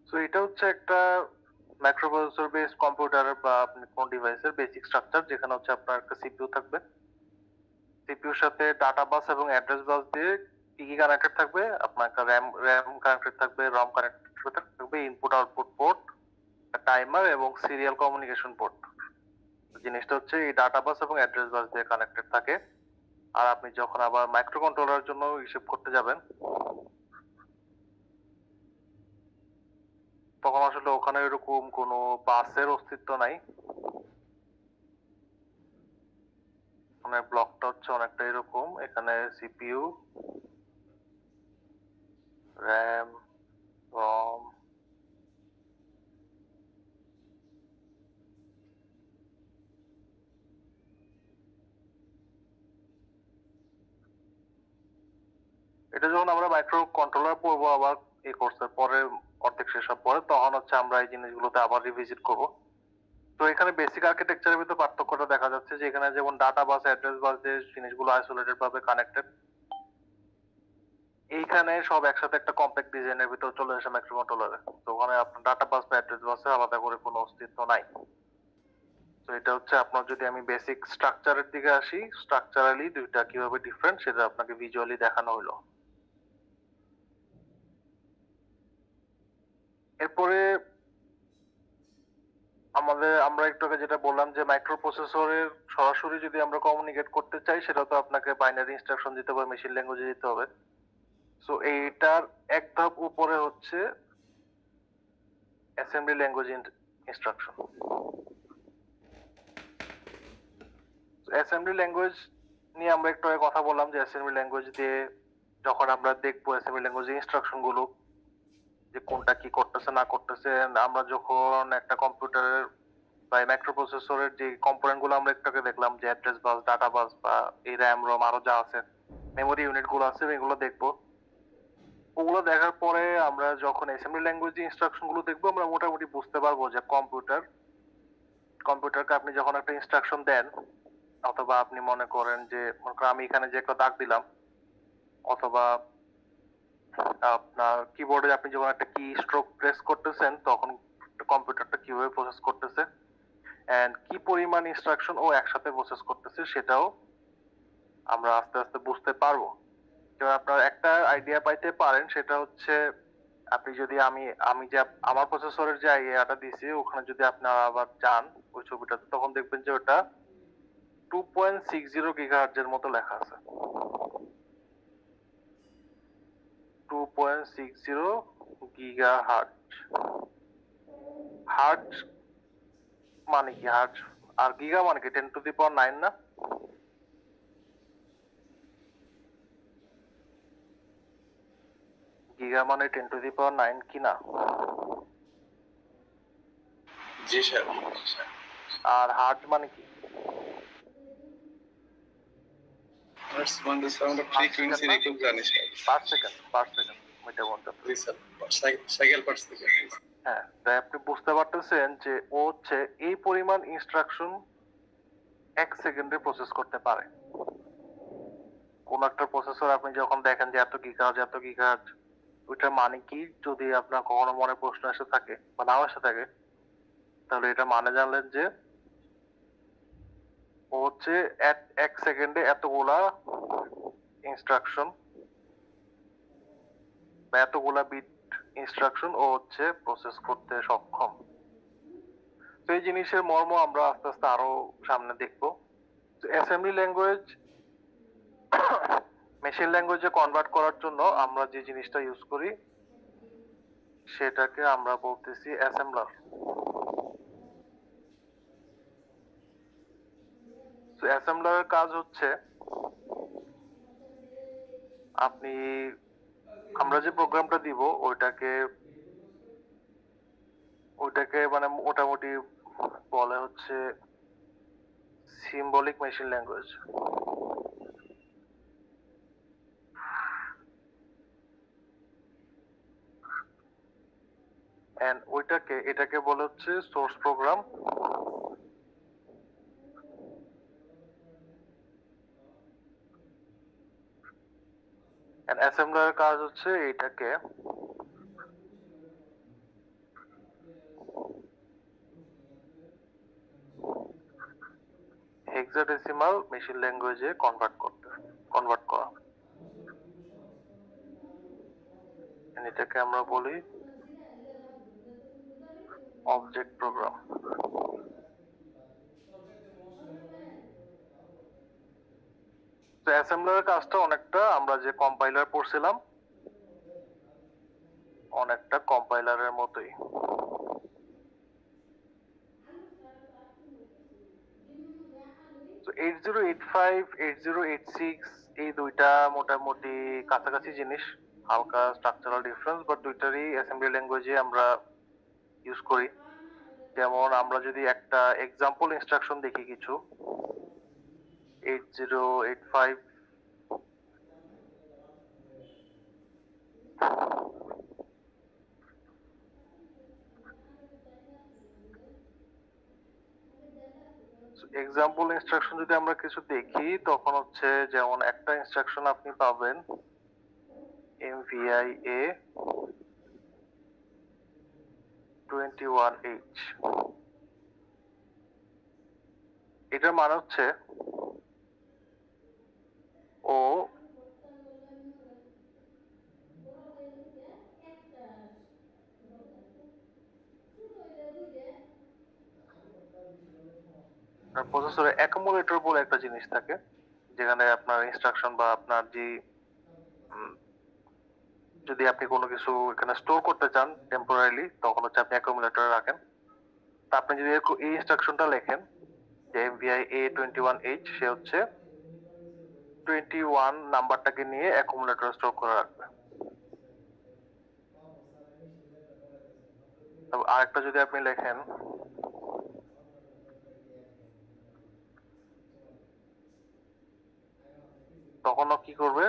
সো এটা হচ্ছে একটা মাইক্রোপ্রসেসর বেসড কম্পিউটার বা আপনি কোন ডিভাইসের বেসিক স্ট্রাকচার, যেখানে হচ্ছে আপনার একটা সিপিইউ থাকবে। সিপিইউর সাথে ডাটা বাস এবং অ্যাড্রেস বাস দিয়ে কি কি কানেক্টেড থাকবে, আপনার একটা র্যাম কানেক্টেড থাকবে, রম কানেক্টেড থাকবে, ইনপুট আউটপুট পোর্ট, টাইমার এবং সিরিয়াল কমিউনিকেশন পোর্ট। জিনিসটা হচ্ছে এই ডাটা বাস এবং অ্যাড্রেস বাস দিয়ে কানেক্টেড থাকে। আর আপনি যখন আবার মাইক্রো কন্ট্রোলারের জন্য হিসেব করতে যাবেন, তখন আসলে ওখানে এরকম কোনো বাসের অস্তিত্ব নাই। মানে ব্লকটা হচ্ছে অনেকটা এরকম, এখানে সিপিইউ, র্যাম, রম, এটা যখন আমরা মাইক্রো কন্ট্রোলার পড়বো আবার এই কোর্সের পরে অর্ধেক শেষ হওয়ার পরে, তখন হচ্ছে আমরা এই জিনিসগুলোতে আবার রিভিজিট করব। তো এখানে বেসিক আর্কিটেকচারের ভিতরে পার্থক্যটা দেখা যাচ্ছে যে এখানে যেমন ডাটা বাস, অ্যাড্রেস বাস যে জিনিসগুলো আইসোলেটেড ভাবে কানেক্টেড, এইখানে সব একসাথে একটা কম্প্যাক্ট ডিজাইনের ভিতর চলে আসে মাইক্রো কন্ট্রোলারে। তো ওখানে আপনার ডাটা বাস বা অ্যাড্রেস বাসে আলাদা করে কোনো অস্তিত্ব নাই। তো এটা হচ্ছে আপনার, যদি আমি বেসিক স্ট্রাকচারের দিকে আসি, স্ট্রাকচারালি দুইটা কিভাবে ডিফারেন্ট সেটা আপনাকে ভিজুয়ালি দেখানো হলো। এরপরে আমরা একটু আগে যেটা বললাম যে মাইক্রো প্রসেসরের সরাসরি যদি আমরা কমিউনিকেট করতে চাই, সেটা তো আপনাকে বাইনারি ইনস্ট্রাকশন দিতে হবে, মেশিন ল্যাঙ্গুয়েজে দিতে হবে। সো এইটার এক ধাপ উপরে হচ্ছে assembly language instruction. Assembly language নিয়ে আমরা একটু আগে কথা বললাম যে অ্যাসেম্বলি ল্যাঙ্গুয়েজ দিয়ে যখন আমরা দেখবো অ্যাসেম্বলি ল্যাঙ্গুয়েজ ইনস্ট্রাকশন গুলো যে কোনটা কি করতেছে না করতেছে, আমরা যখন একটা কম্পিউটারের বা মাইক্রো প্রসেসরের যে কম্পোনেন্ট গুলো আমরা একটু আগে দেখলাম, যে অ্যাড্রেস বাস, ডাটা বাস বা এই র্যাম রম আরো যা আছে, মেমোরি ইউনিট গুলো আছে, এগুলো দেখবো। ওগুলো দেখার পরে আমরা যখন অ্যাসেম্বলি ল্যাঙ্গুয়েজ ইনস্ট্রাকশন গুলো দেখবো, আমরা মোটামুটি বুঝতে পারবো যে কম্পিউটারকে আপনি যখন একটা ইনস্ট্রাকশন দেন, অথবা আপনি মনে করেন যে আমি এখানে যে একটা দাগ দিলাম, অথবা আপনার কিবোর্ডে আপনি যখন একটা কি স্ট্রোক প্রেস করতেছেন, তখন কম্পিউটারটা কিভাবে প্রসেস করতেছে এন্ড কি পরিমাণ ইনস্ট্রাকশন ও একসাথে প্রসেস করতেছে, সেটাও আমরা আস্তে আস্তে বুঝতে পারবো। যেমন আপনার একটা আইডিয়া পাইতে পারেন, সেটা হচ্ছে আপনি যদি আমি যে আমার প্রসেসরের যে আইডিয়াটা দিছি, ওখানে যদি আপনারা আবার যান ওই ছবিটাতে, তখন দেখবেন যে ওটা 2.60 গিগাহার্টজ এর মতো লেখা আছে। 2.60 গিগাহার্টজ। হার্টজ মানে কি? হার্টজ আর গিগা মানে কি? 10⁹ না? গিগা মানে 10⁹ কি না? জি স্যার। আর হার্টজ মানে কি? Hertz মানে sound frequency recognition sir. Per second এটা বলতে। জি স্যার, সাইকেল পার সেকেন্ড। হ্যাঁ, তাই আপনি বুঝতে পারতেছেন যে ও হচ্ছে এই পরিমাণ ইনস্ট্রাকশন 1 সেকেন্ডে প্রসেস করতে পারে। কোন একটা প্রসেসর আপনি যখন দেখেন যে এত গিগাহার্টজ, ওইটার মানে কি? যদি আপনার কখনো মনে প্রশ্ন এসে থাকে বা নাও এসে থাকে, তাহলে এটা মানে জানলেন যে ও হচ্ছে 1 সেকেন্ডে এতগুলা ইনস্ট্রাকশন বা এতগুলা বিট ইনস্ট্রাকশন ও হচ্ছে প্রসেস করতে সক্ষম। তো এই জিনিসের মর্ম আমরা আস্তে আস্তে আরো সামনে দেখবো। অ্যাসেম্বলি ল্যাঙ্গুয়েজ মেশিন ল্যাঙ্গুয়েজে কনভার্ট করার জন্য আমরা যে জিনিসটা ইউজ করি, সেটাকে আমরা বলতেছি অ্যাসেম্বলার। তো অ্যাসেম্বলারের কাজ হচ্ছে আমরা যে প্রোগ্রামটা দিব ওইটাকে মানে মোটামুটি বলে হচ্ছে সিম্বলিক মেশিন ল্যাঙ্গুয়েজ। এন্ড এটাকে বলে হচ্ছে সোর্স প্রোগ্রাম। অ্যাসেম্বলারের কাজ হচ্ছে এটাকে হেক্সাডেসিমাল মেশিন ল্যাঙ্গুয়েজে কনভার্ট করা। এটাকে আমরা বলি অবজেক্ট প্রোগ্রাম। তো অ্যাসেম্বলারের কাজটা অনেকটা আমরা যে কম্পাইলার পড়ছিলাম অনেকটা কম্পাইলারের মতোই। তো 8085 8086 এই দুইটা মোটামুটি কাছাকাছি জিনিস, হালকা স্ট্রাকচারাল ডিফারেন্স, বাট দুইটারই অ্যাসেম্বলি ল্যাঙ্গুয়েজে আমরা ইউজ করি। যেমন আমরা যদি একটা এক্সাম্পল ইনস্ট্রাকশন দেখি কিছু 8085 এক্সাম্পল ইনস্ট্রাকশন যদি আমরা কিছু দেখি তখন হচ্ছে যেমন একটা ইনস্ট্রাকশন আপনি পাবেন MVIA 21H। এটার মানে হচ্ছে ও প্রসেসরে অ্যাকুমুলেটর বলে একটা জিনিস থাকে, যেখানে আপনার ইনস্ট্রাকশন বা আপনার যে যদি আপনি কোনো কিছু এখানে স্টোর করতে চান টেম্পোরারিলি তখন হচ্ছে আপনি অ্যাকুমুলেটরে রাখেন। তা আপনি যদি এই ইনস্ট্রাকশনটা লেখেন যে MVIA 21H, সে হচ্ছে 21 নাম্বারটাকে নিয়ে অ্যাকুমুলেটরে স্টোর করে রাখবে। আরেকটা যদি আপনি লেখেন তখনও কি করবে,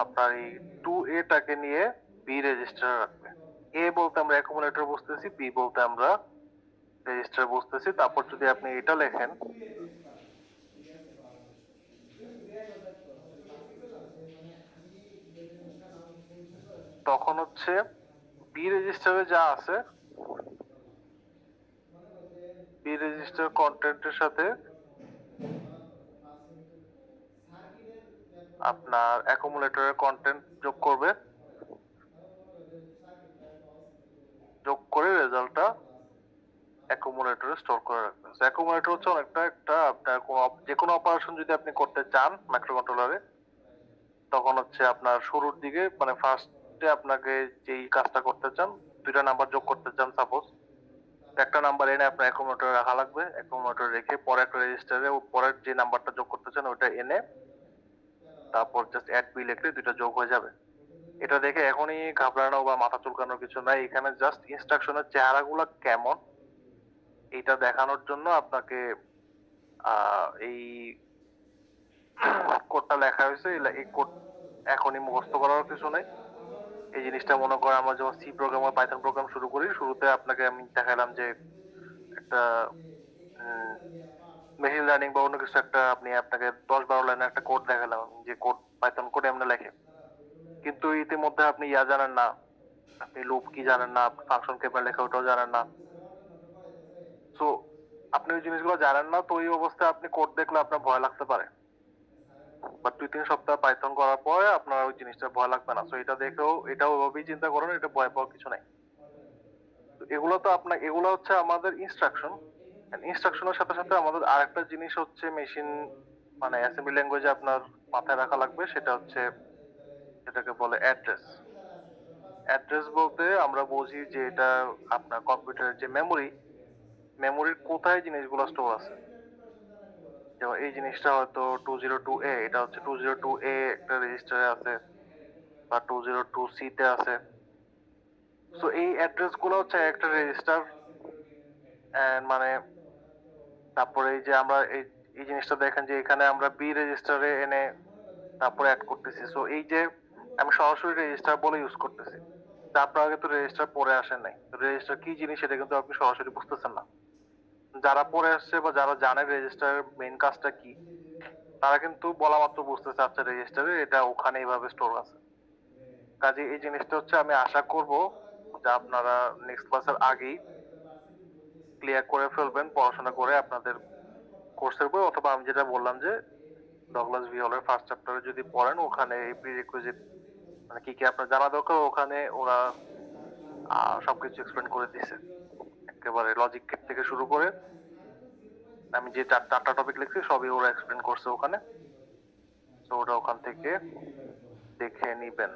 আপনার এই 2A টাকে নিয়ে বি রেজিস্টার রাখবে। এ বলতে আমরা অ্যাকুমুলেটর বুঝতেছি, বি বলতে আমরা রেজিস্টার বুঝতেছি। তারপর যদি আপনি এটা লেখেন তখন হচ্ছে বি রেজিস্টারে যা আছে বি রেজিস্টার কন্টেন্টের সাথে আপনার অ্যাকুমুলেটরের কন্টেন্ট যোগ করবে, যোগ করে রেজাল্টটা অ্যাকুমুলেটরে স্টোর করে রাখবে। অ্যাকুমুলেটর হচ্ছে অনেকটা একটা আপনার যে কোনো অপারেশন যদি আপনি করতে চান মাইক্রোকন্ট্রোলারে তখন হচ্ছে আপনার শুরুর দিকে মানে ফার্স্টে আপনাকে যেই কাজটা করতে চান, দুইটা নাম্বার যোগ করতে চান সাপোজ, একটা নাম্বার এনে আপনার অ্যাকুমুলেটরে রাখা লাগবে। অ্যাকুমুলেটরে রেখে পরে একটা রেজিস্টারে পরের যে নাম্বারটা যোগ করতে চান ওটা এনে তারপর জাস্ট অ্যাড বি লিখলে দুইটা যোগ হয়ে যাবে। এটা দেখে এখনই ঘাবড়ানো বা মাথা চুলকানোর কিছু নাই, এখানে জাস্ট ইনস্ট্রাকশনের চেহারাগুলো কেমন এটা দেখানোর জন্য আপনাকে এই কোডটা লেখা হয়েছে। এই কোড এখনই মুখস্থ করার কিছু নাই। এই জিনিসটা মনে করে আমরা যখন সি প্রোগ্রাম বা পাইথন প্রোগ্রাম শুরু করি, শুরুতে আপনাকে আমি দেখালাম যে একটা মেশিন লার্নিং বা অন্য কিছু একটা আপনাকে 10-12 লাইনের একটা কোড দেখালাম যে কোড পাইথন কোড এমনি লেখে, কিন্তু ইতিমধ্যে আপনি জানেন না, আপনি লুপ কি জানেন না, ফাংশন কেমনে লেখা ওটাও জানেন না। সো আপনি ওই জিনিসগুলো জানেন না, তো ওই অবস্থায় আপনি কোড দেখলে আপনার ভয় লাগতে পারে, বাট 2-3 সপ্তাহ পাইথন করার পরে আপনার ওই জিনিসটা ভয় লাগবে না। সো এটা দেখেও এটাও ওইভাবেই চিন্তা করেন, এটা ভয় পাওয়ার কিছু নাই। এগুলো তো এগুলো হচ্ছে আমাদের ইনস্ট্রাকশন। ইনস্ট্রাকশনের সাথে সাথে আমাদের আরেকটা জিনিস হচ্ছে মেশিন মানে অ্যাসেম্বলি ল্যাঙ্গুয়েজে আপনার মাথায় রাখা লাগবে, সেটা হচ্ছে যেটাকে বলে অ্যাড্রেস। অ্যাড্রেস বলতে আমরা বুঝি যে এটা আপনার কম্পিউটারের যে মেমোরির কোথায় জিনিসগুলো স্টোর আছে। যেমন এই জিনিসটা হয়তো 202A, এটা হচ্ছে 202A একটা রেজিস্টারে আছে বা 202C তে আছে। সো এই অ্যাড্রেস গুলো হচ্ছে একটা রেজিস্টার মানে তারপরে এই যে আমরা এই জিনিসটা দেখেন যে এখানে আমরা বি রেজিস্টারে এনে তারপরে অ্যাড করতেছি। সো এই যে আমি সরাসরি রেজিস্টার বলে ইউজ করতেছি, আপনারা কিন্তু রেজিস্টার পড়ে আসেন নাই, রেজিস্টার কি জিনিস সেটা কিন্তু আপনি সরাসরি বুঝতেছেন না। যারা পড়ে আসছে বা যারা জানে রেজিস্টারের মেইন কাজটা কি তারা কিন্তু বলা মাত্র বুঝতে চাচ্ছে রেজিস্টারে এটা ওখানে এইভাবে স্টোর আছে। কাজে এই জিনিসটা হচ্ছে আমি আশা করব যে আপনারা নেক্সট ক্লাসের আগেই ক্লিয়ার করে ফেলবেন পড়াশোনা করে আপনাদের কোর্সের বই, অথবা আমি যেটা বললাম যে ডগলাস ভি হলের ফার্স্ট চ্যাপ্টারে যদি পড়েন ওখানে এই প্রিরিকুইজিট মানে কি কি আপনার জানা দরকার ওখানে ওরা সবকিছু এক্সপ্লেন করে দিছে, একেবারে লজিক থেকে শুরু করে আমি যে চারটা টপিক লিখছি সবই ওরা এক্সপ্লেন করছে ওখানে। তো ওটা ওখান থেকে দেখে নিবেন।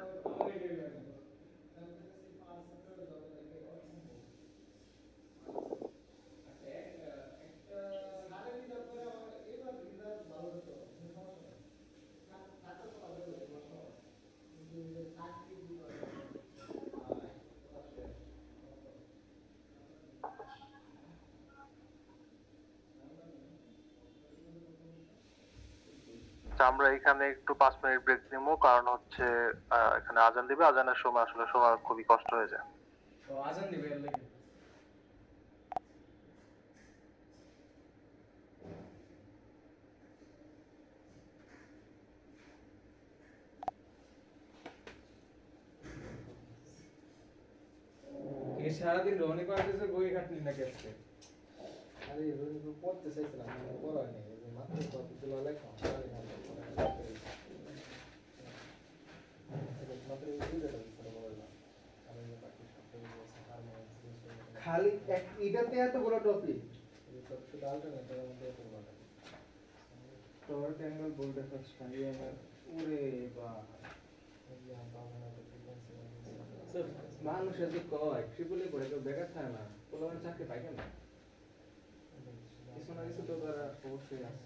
আমরা এখানে একটু 5 মিনিট ব্রেক নিবো, কারণ হচ্ছে এখানে আজান দিবে, আজানের সময় আসলে শোনা খুবই কষ্ট হয়ে যায়। তো আজান দিবে এর লাগি এই সারাদিন রনি কয়েছে বই কাটলি নাকি আজকে? আরে রনি তো পড়তে চাইছিলাম পড়া নেই, মাত্র কতগুলো লেখা খালি এটাতে এত বড় টপিক শুধু আলটারনেটিভের মধ্যে এত বড় টর্ক অ্যাঙ্গেল ভোল্টেজ ট্রাইঅ্যাঙ্গেল ওরে বাবা মানুষের যে কয় ট্রিপলে করে কেউ বেকার থাকে না, পোলাপান চাকরি পায় কেন? কিছু না কিছু তো তারা অবশ্যই আছে।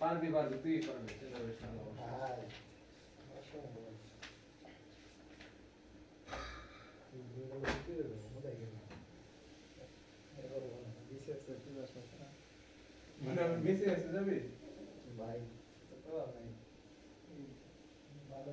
পারবি তুই পারবি, চিন্তা করিস না। মানে আমি বেশি আছে যাবি ভাই তো নাই ভালো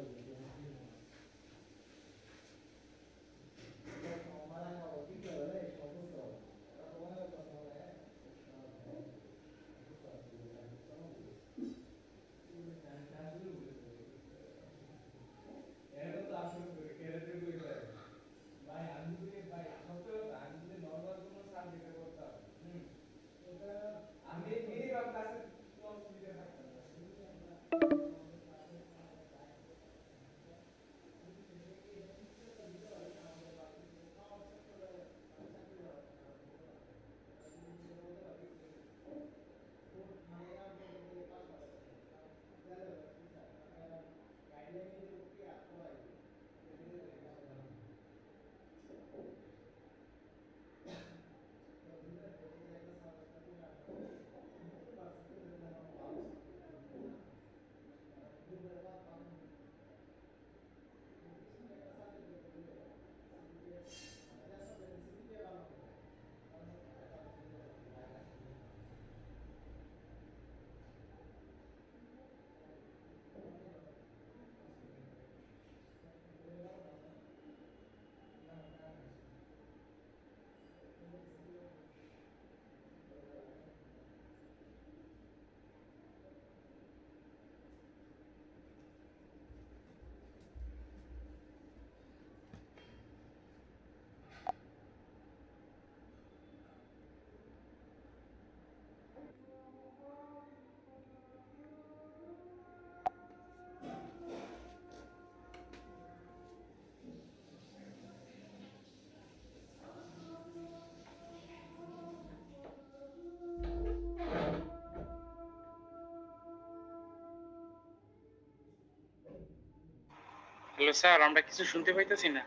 হ্যালো স্যার, আমরা কিছু শুনতে পাইতেছি না।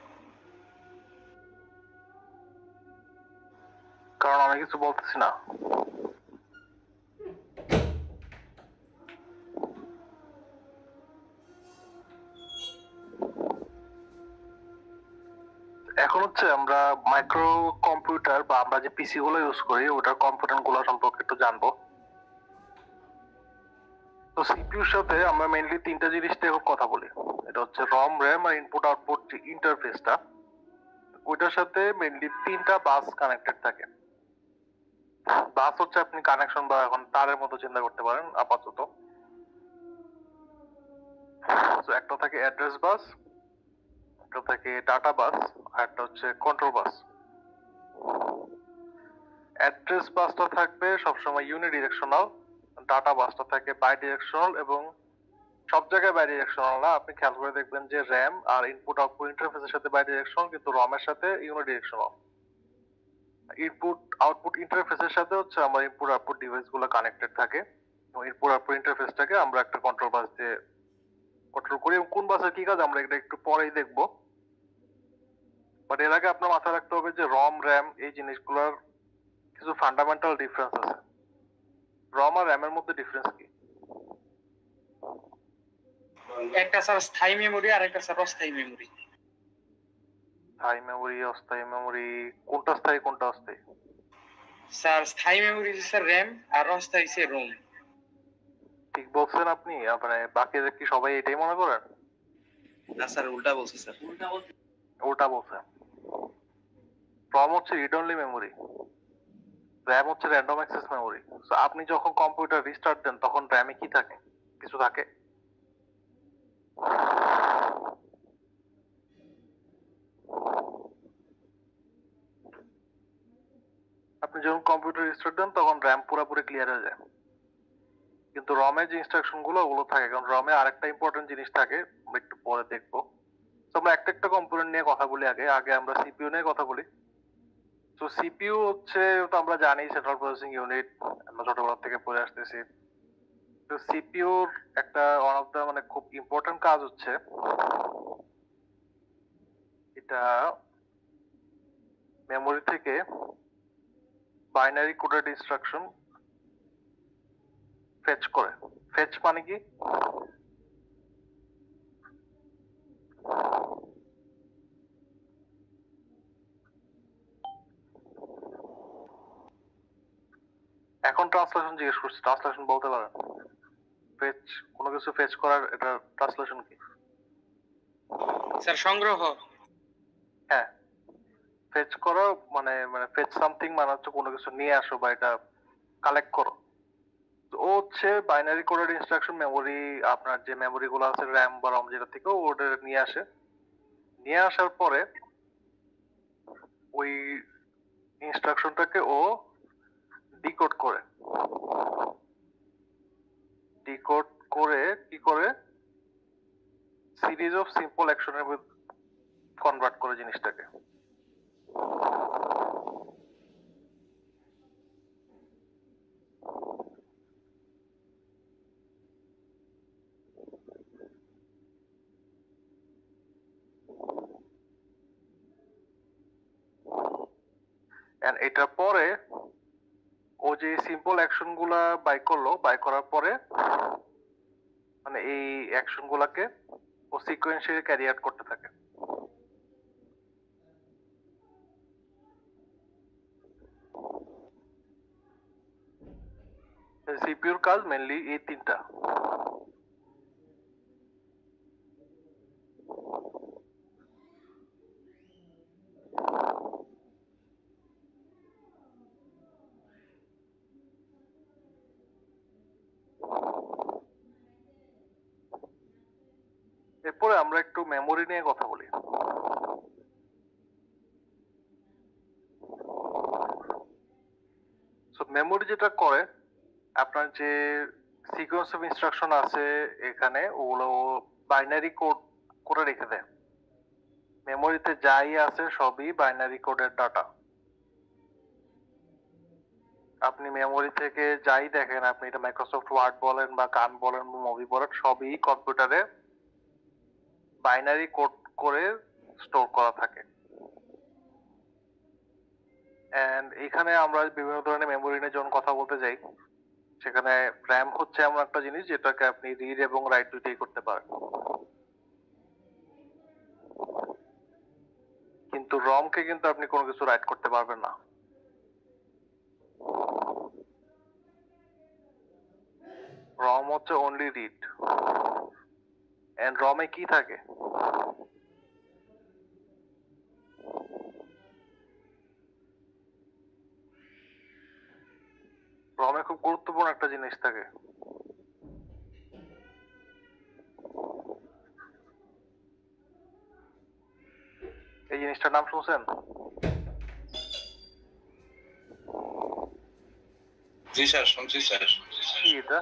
কারণ আমি কিছু বলতেছি না। এখন হচ্ছে আমরা মাইক্রো কম্পিউটার বা আমরা যে পিসি গুলো ইউজ করি ওটার কম্পোনেন্ট গুলো সম্পর্কে একটু জানবো। তো সিপিইউর সাথে আমরা মেইনলি তিনটা জিনিস নিয়ে কথা বলি, এটা হচ্ছে রম, র্যাম আর ইনপুট আউটপুট যে ইন্টারফেসটা, ওইটার সাথে মেইনলি তিনটা বাস কানেক্টেড থাকে। বাস হচ্ছে আপনি কানেকশন বা এখন তারের মতো চিন্তা করতে পারেন আপাতত। তো একটা থাকে অ্যাড্রেস বাস, একটা থাকে ডাটা বাস, আর একটা হচ্ছে কন্ট্রোল বাস। অ্যাড্রেস বাসটা থাকবে সবসময় ইউনিডিরেকশনাল, ডাটা বাসটা থাকে বাই ডিরেকশনাল, এবং সব জায়গায় বাই ডিরেকশনাল না। আপনি খেয়াল করে দেখবেন যে র্যাম আর ইনপুট আউটপুট ইন্টারফেসের সাথে বাই ডিরেকশনাল, কিন্তু রমের সাথে ইউনিডিরেকশনাল। ইনপুট আউটপুট ইন্টারফেসের সাথে হচ্ছে আমার ইনপুট আউটপুট ডিভাইস গুলো কানেক্টেড থাকে, এবং ইনপুট আউটপুট ইন্টারফেসটাকে আমরা একটা কন্ট্রোল বাস দিয়ে কন্ট্রোল করি। এবং কোন বাসের কি কাজ আমরা এটা একটু পরেই দেখবো, বাট এর আগে আপনার মাথায় রাখতে হবে যে রম র্যাম এই জিনিসগুলোর কিছু ফান্ডামেন্টাল ডিফারেন্স আছে। রম আর র্যামের মধ্যে ডিফারেন্স কি? একটা স্যার স্থায়ী মেমরি আর একটা স্যার অস্থায়ী মেমরি। স্থায়ী মেমোরি, অস্থায়ী মেমোরি, কোনটা স্থায়ী কোনটা অস্থায়ী? স্যার স্থায়ী মেমরি স্যার র্যাম আর অস্থায়ী স্যার রোম। ঠিক বলছেন আপনি। মানে বাকিরা কি সবাই এটাই মনে করেন? না স্যার, উল্টা বলছে স্যার। ওটা বলছেন। রম হচ্ছে রিড অনলি মেমোরি, র্যাম হচ্ছে র্যান্ডম অ্যাক্সেস মেমোরি। সো আপনি যখন কম্পিউটার রিস্টার্ট দেন তখন র্যামে কি থাকে? কিছু থাকে? আপনি যখন কম্পিউটার রিস্টার্ট দেন তখন র্যাম পুরোপুরি ক্লিয়ার হয়ে যায়, কিন্তু রমে যে ইনস্ট্রাকশন গুলো ওগুলো থাকে। কারণ রমে আরেকটা ইম্পর্টেন্ট জিনিস থাকে, আমরা একটু পরে দেখবো। তো আমরা একটা একটা কম্পোনেন্ট নিয়ে কথা বলি। আগে আমরা সিপিইউ নিয়ে কথা বলি। তো সিপিইউ হচ্ছে, তো আমরা জানি সেন্ট্রাল প্রসেসিং ইউনিট, আমরা ছোটবেলা থেকে পড়ে আসতেছি। তো সিপিইউর একটা ওয়ান অফ দা মানে খুব ইম্পর্টেন্ট কাজ হচ্ছে এটা মেমোরি থেকে বাইনারি কোডেড ইনস্ট্রাকশন ফেচ করে। ফেচ মানে কি? এখন ট্রান্সলেশন জিজ্ঞেস করছি, ট্রান্সলেশন বলতে পারেন? ফেচ, কোনো কিছু ফেচ করার এটা ট্রান্সলেশন কি? স্যার সংগ্রহ। হ্যাঁ, ফেচ করো মানে ফেচ সামথিং মানে হচ্ছে কোনো কিছু নিয়ে আসো বা এটা কালেক্ট করো। তো ও হচ্ছে বাইনারি কোডেড ইনস্ট্রাকশন মেমোরি, আপনার যে মেমোরি গুলো আছে র্যাম বা রম যেটা থেকে ওটা নিয়ে আসে। নিয়ে আসার পরে ওই ইনস্ট্রাকশনটাকে ও ডিকোড করে। ডিকোড করে কি করে? সিরিজ অফ সিম্পল অ্যাকশনের কনভার্ট করে জিনিসটাকে। এটার পরে ও যে সিম্পল অ্যাকশন গুলা বাই করলো, বাই করার পরে মানে এই অ্যাকশন গুলাকে ও সিকোয়েন্সিয়ালি ক্যারি আউট করতে থাকে। সিপিইউর কাজ মেইনলি এই তিনটা। এরপরে আমরা একটু মেমোরি নিয়ে কথা বলি। মেমোরি যেটা করে, আপনার যে সিকোয়েন্স অফ ইনস্ট্রাকশন আছে এখানে ওগুলো বাইনারি কোড করে রেখে দেয়। মেমোরিতে যাই আছে সবই বাইনারি কোডের ডাটা। আপনি মেমোরি থেকে যাই দেখেন, আপনি এটা মাইক্রোসফট ওয়ার্ড বলেন বা গান বলেন বা মুভি বলেন, সবই কম্পিউটারে বাইনারি কোড করে স্টোর করা থাকে। এন্ড এখানে আমরা বিভিন্ন ধরনের মেমোরি নিয়ে যখন কথা বলতে যাই, সেখানে র্যাম হচ্ছে এমন একটা জিনিস যেটাকে আপনি রিড এবং রাইট দুইটাই করতে পারেন, কিন্তু রমকে কিন্তু আপনি কোনো কিছু রাইট করতে পারবেন না। রম হচ্ছে অনলি রিড। এন্ড রমে কি থাকে? রমে খুব গুরুত্বপূর্ণ একটা জিনিস থাকে, এই জিনিসটার নাম শুনছেন? জি স্যার, শুনছি স্যার। কি এটা?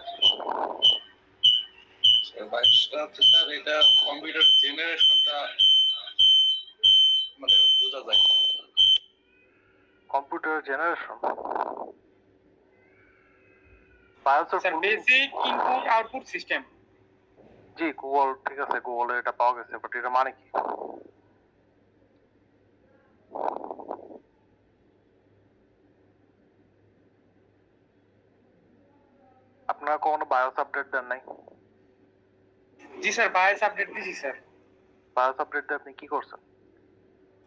বায়োসটা হচ্ছে স্যার, এটা কম্পিউটার জেনারেশনটা মানে বোঝা যায়। Computer generation? বায়োসের sir basic input output system. জি গুগল, ঠিক আছে গুগলে এটা পাওয়া গেছে, বাট এটা মানে কি? আপনারা কখনো বায়োস আপডেট দেন নাই? জি স্যার, বায়োস আপডেট দিছি স্যার। বায়োস আপডেট দিয়ে আপনি কি করছেন?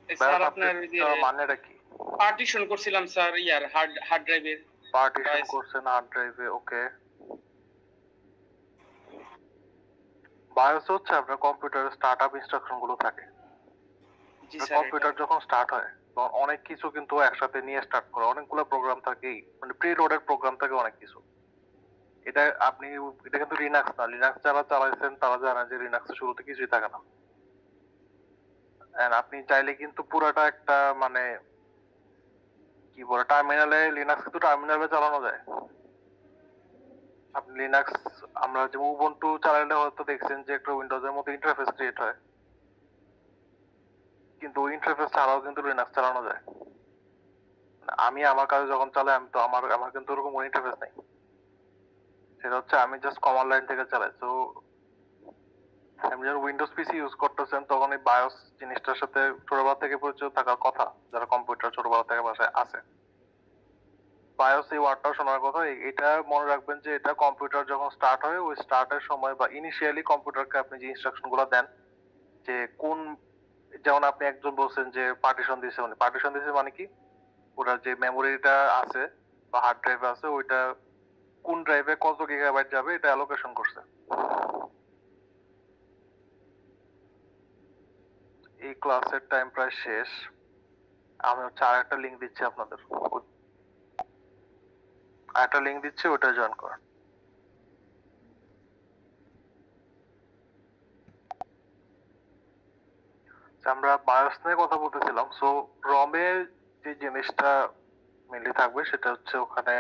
স্যার বায়োস আপনার আপডেট যে মানেটা কি? পার্টিশন করছিলাম স্যার ইয়ার হার্ড ড্রাইভের। পার্টিশন BIOS করছেন হার্ড ড্রাইভে, ওকে। বায়োস হচ্ছে আপনার কম্পিউটারের স্টার্টআপ ইনস্ট্রাকশন গুলো থাকে। জি স্যার, কম্পিউটার যখন স্টার্ট হয় তখন অনেক কিছু কিন্তু একসাথে নিয়ে স্টার্ট করে, অনেকগুলো প্রোগ্রাম থাকে, মানে প্রি লোডেড প্রোগ্রাম থাকে অনেক কিছু। এটা আপনি, এটা কিন্তু লিনাক্স না, লিনাক্স যারা চালাইছেন তারা জানেন যে লিনাক্সের শুরুতে কিছুই থাকে না। এন্ড আপনি চাইলে কিন্তু পুরাটা একটা মানে কি বলে টার্মিনালে, লিনাক্স কিন্তু টার্মিনালে চালানো যায়। আপনি লিনাক্স, আমরা যে উবুন্টু চালাইলে হয়তো দেখছেন যে একটা উইন্ডোজের মতো ইন্টারফেস ক্রিয়েট হয়, কিন্তু ইন্টারফেস ছাড়াও কিন্তু লিনাক্স চালানো যায়। আমি আমার কাজে যখন চালাই আমি তো আমার কিন্তু ওরকম ইন্টারফেস নেই, সেটা হচ্ছে আমি জাস্ট কমান্ড লাইন থেকে চালাই। তো আপনি যখন উইন্ডোজ পিসি ইউজ করতেছেন তখন এই বায়োস জিনিসটার সাথে ছোটবেলা থেকে পরিচয় থাকার কথা, যারা কম্পিউটার ছোটবেলা থেকে বাসায় আছে। বায়োস এই ওয়ার্ডটা শোনার কথা, এটা মনে রাখবেন যে এটা কম্পিউটার যখন স্টার্ট হয় ওই স্টার্টের সময় বা ইনিশিয়ালি কম্পিউটারকে আপনি যে ইনস্ট্রাকশন গুলো দেন, যে কোন, যেমন আপনি একজন বলছেন যে পার্টিশন দিয়েছে, মানে পার্টিশন দিয়েছে মানে কি, ওটা যে মেমোরিটা আছে বা হার্ড ড্রাইভ আছে ওইটা কোন ড্রাইভে কত গিগাবাইট যাবে এটা অ্যালোকেশন করছে। এই ক্লাসের টাইম প্রায় শেষ, আমি হচ্ছে আর একটা লিঙ্ক দিচ্ছি আপনাদের, একটা লিঙ্ক দিচ্ছি ওটা জয়েন করেন। আমরা বায়োস নিয়ে কথা বলতেছিলাম। সো রমে যে জিনিসটা মেনলি থাকবে সেটা হচ্ছে ওখানে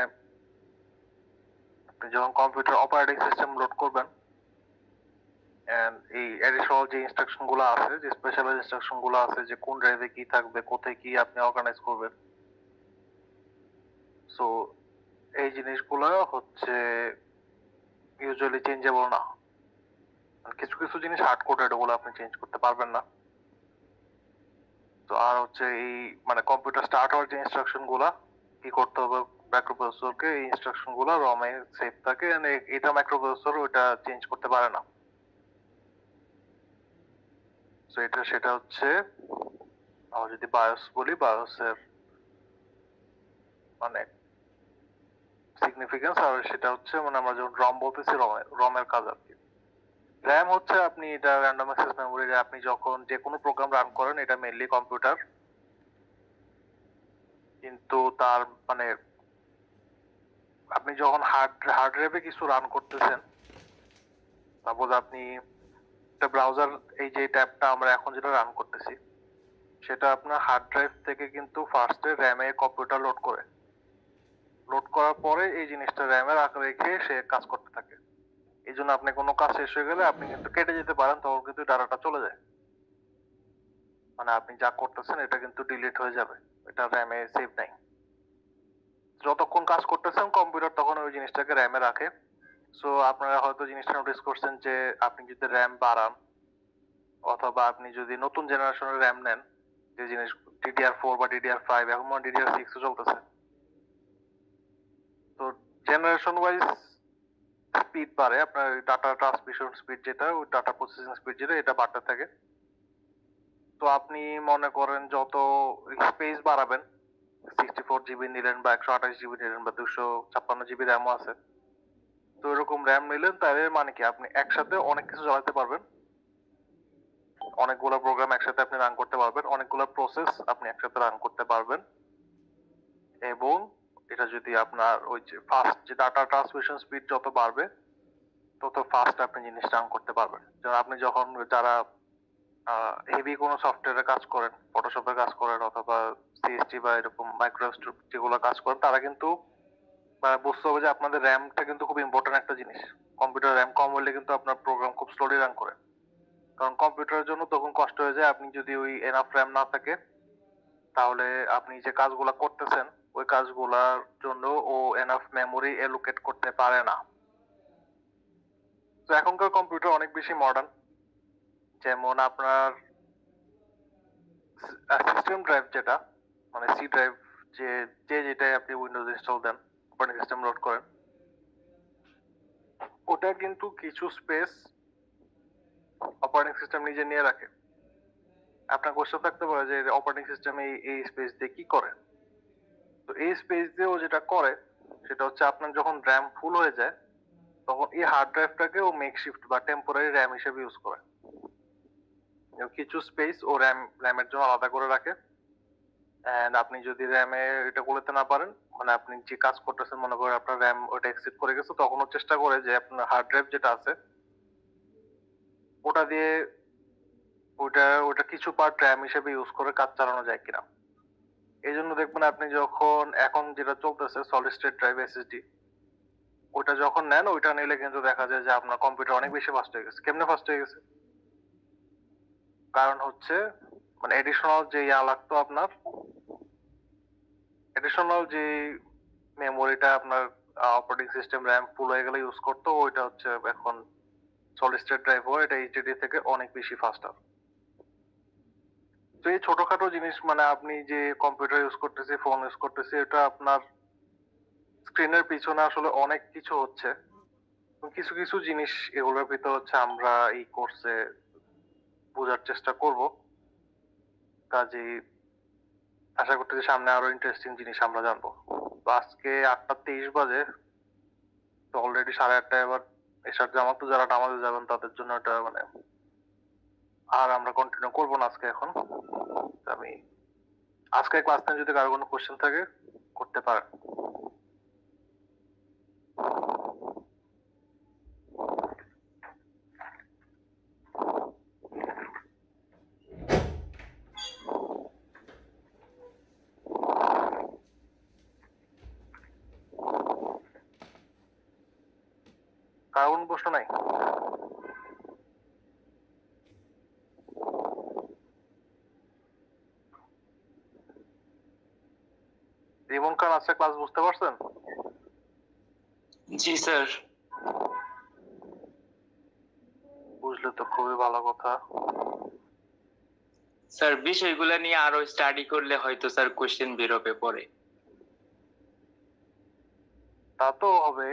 আপনি যখন কম্পিউটার অপারেটিং সিস্টেম লোড করবেন এন্ড এই অ্যাডিশনাল যে ইনস্ট্রাকশন গুলো আছে, যে স্পেশাল ইনস্ট্রাকশন গুলো আছে, যে কোন ড্রাইভে কি থাকবে, কোথায় কি আপনি অর্গানাইজ করবেন। সো এই জিনিসগুলো হচ্ছে ইউজুয়ালি চেঞ্জেবল না, কিছু কিছু জিনিস হার্ড কোডেড, ওগুলো আপনি চেঞ্জ করতে পারবেন না। তো আর হচ্ছে এই মানে কম্পিউটার স্টার্ট হওয়ার যে ইনস্ট্রাকশন গুলা কি করতে হবে, মাইক্রোপ্রসেসরকে এই ইনস্ট্রাকশন গুলা রমে সেভ থাকে, এটা মাইক্রোপ্রসেসর ওটা চেঞ্জ করতে পারে না। তো এটা সেটা হচ্ছে আমরা যদি বায়োস বলি, বায়োসের মানে সিগনিফিকেন্স, আর সেটা হচ্ছে মানে আমরা যখন রম বলতেছি রমের কাজ আর কি। র্যাম হচ্ছে আপনি এটা র্যান্ডম অ্যাক্সেস মেমোরি, আপনি যখন যে কোনো প্রোগ্রাম রান করেন এটা মেইনলি কম্পিউটার, কিন্তু তার মানে আপনি যখন হার্ড ড্রাইভে কিছু রান করতেছেন, সাপোজ আপনি একটা ব্রাউজার, এই যে ট্যাবটা আমরা এখন যেটা রান করতেছি সেটা আপনার হার্ড ড্রাইভ থেকে কিন্তু ফার্স্টে র্যামে কম্পিউটার লোড করে, লোড করার পরে এই জিনিসটা র্যামে রেখে সে কাজ করতে থাকে। এই জন্য আপনি কোনো কাজ শেষ হয়ে গেলে আপনি কিন্তু কেটে যেতে পারেন, তখন কিন্তু ডাটাটা চলে যায়, মানে আপনি যা করতেছেন এটা কিন্তু ডিলিট হয়ে যাবে, এটা র্যামে সেভ নাই। যতক্ষণ কাজ করতেছেন কম্পিউটার তখন ওই জিনিসটাকে র্যামে রাখে। সো আপনারা হয়তো জিনিসটা নোটিস করছেন যে আপনি যদি র্যাম বাড়ান অথবা আপনি যদি নতুন জেনারেশনের র্যাম নেন, যে জিনিস DDR4 বা DDR5, এখন মনে DDR6 চলতেছে, তো জেনারেশন ওয়াইজ স্পিড বাড়ে, আপনার ডাটা ট্রান্সমিশন স্পিড যেটা, ওই ডাটা প্রসেসিং স্পিড যেটা, এটা বাড়তে থাকে। তো আপনি মনে করেন যত স্পেস বাড়াবেন, 64 জিবি নিলেন বা 128 জিবি নিলেন বা 256 জিবি র্যামও আছে, তো এরকম র্যাম নিলেন তাহলে মানে কি আপনি একসাথে অনেক কিছু চালাতে পারবেন, অনেকগুলো প্রোগ্রাম একসাথে আপনি রান করতে পারবেন, অনেকগুলো প্রসেস আপনি একসাথে রান করতে পারবেন। এবং এটা যদি আপনার ওই যে ফাস্ট যে ডাটা ট্রান্সমিশন স্পিড যত বাড়বে তত ফাস্ট আপনি জিনিস রান করতে পারবেন। যেমন আপনি যখন যারা হেভি কোনো সফটওয়্যারে কাজ করেন, ফটোশপে কাজ করেন অথবা সিএসটি বা এরকম মাইক্রোসফট যেগুলো কাজ করেন, তারা কিন্তু বুঝতে হবে যে আপনাদের র্যামটা কিন্তু খুব ইম্পর্টেন্ট একটা জিনিস। কম্পিউটার র্যাম কম হলে কিন্তু আপনার প্রোগ্রাম খুব স্লোলি রান করে। কারণ কম্পিউটারের জন্য তখন কষ্ট হয়ে যায়, আপনি যদি ওই এনাফ র্যাম না থাকে তাহলে আপনি যে কাজগুলা করতেছেন ওই কাজগুলার জন্য ও এনাফ মেমোরি এলোকেট করতে পারে না। তো এখনকার কম্পিউটার অনেক বেশি মডার্ন, যেমন আপনার সিস্টেম ড্রাইভ যেটা মানে সি ড্রাইভ, যেটাই আপনি উইন্ডোজ ইনস্টল দেন, অপারেটিং সিস্টেম লোড করেন, ওটা কিন্তু কিছু স্পেস অপারেটিং সিস্টেম নিজে নিয়ে রাখে। আপনার কোশ্চেন থাকতে পারে যে অপারেটিং সিস্টেম এই স্পেস দিয়ে কি করে। তো এই স্পেস দিয়ে ও যেটা করে সেটা হচ্ছে আপনার যখন র্যাম ফুল হয়ে যায় তখন এই হার্ড ড্রাইভটাকে ও মেকশিফট বা টেম্পোরারি র্যাম হিসেবে ইউজ করে। কিছু স্পেস ও র্যামের জন্য আলাদা করে রাখে। এন্ড আপনি যদি র্যামে এটা করতে না পারেন, মানে আপনি যে কাজ করতেছেন মনে করেন আপনার র্যাম ওটা এক্সিড করে গেছে, তখন ও চেষ্টা করে যে আপনার হার্ড ড্রাইভ যেটা আছে ওটা দিয়ে ওটা কিছু পার্ট র্যাম হিসেবে ইউজ করে কাজ চালানো যায় কিনা। এই জন্য দেখবেন আপনি যখন এখন যেটা চলতেছে সলিড স্টেট ড্রাইভ এসএসডি, ওটা যখন নেন ওইটা নিলে কিন্তু দেখা যায় যে আপনার কম্পিউটার অনেক বেশি ফাস্ট হয়ে গেছে। কেমনে ফাস্ট হয়ে গেছে? কারণ হচ্ছে মানে এডিশনাল যে লাগতো আপনার, এডিশনাল যে মেমোরিটা আপনার অপারেটিং সিস্টেম র্যাম ফুল হয়ে গেলে ইউজ করতো, ওইটা হচ্ছে এখন সলিড স্টেট ড্রাইভ হয়, এটা এইচডিডি থেকে অনেক বেশি ফাস্টার। তো এই ছোটখাটো জিনিস মানে আপনি যে কম্পিউটার ইউজ করতেছি, ফোন ইউজ করতেছি, এটা আপনার স্ক্রিনের পিছনে আসলে অনেক কিছু হচ্ছে। কিছু কিছু জিনিস এগুলোর ভিতর হচ্ছে আমরা এই কোর্সে বোঝার চেষ্টা করব। কাজেই আশা করতেছি সামনে আরো ইন্টারেস্টিং জিনিস আমরা জানবো। তো আজকে 8:23 বাজে, তো অলরেডি 8:30 এবার এসার জামাত, তো যারা নামাজে যাবেন তাদের জন্য এটা মানে আর আমরা কন্টিনিউ করবো না আজকে। এখন আমি আজকে ক্লাস নিয়ে যদি কারো কোনো কোশ্চেন থাকে করতে পারেন। কারো কোনো প্রশ্ন নাই? রিমন খান আজকে ক্লাস বুঝতে পারছেন? জি স্যার। বুঝলে তো খুবই ভালো কথা। স্যার বিষয়গুলো নিয়ে আরো স্টাডি করলে হয়তো স্যার কোশ্চেন বেরোবে পরে। তা তো হবে।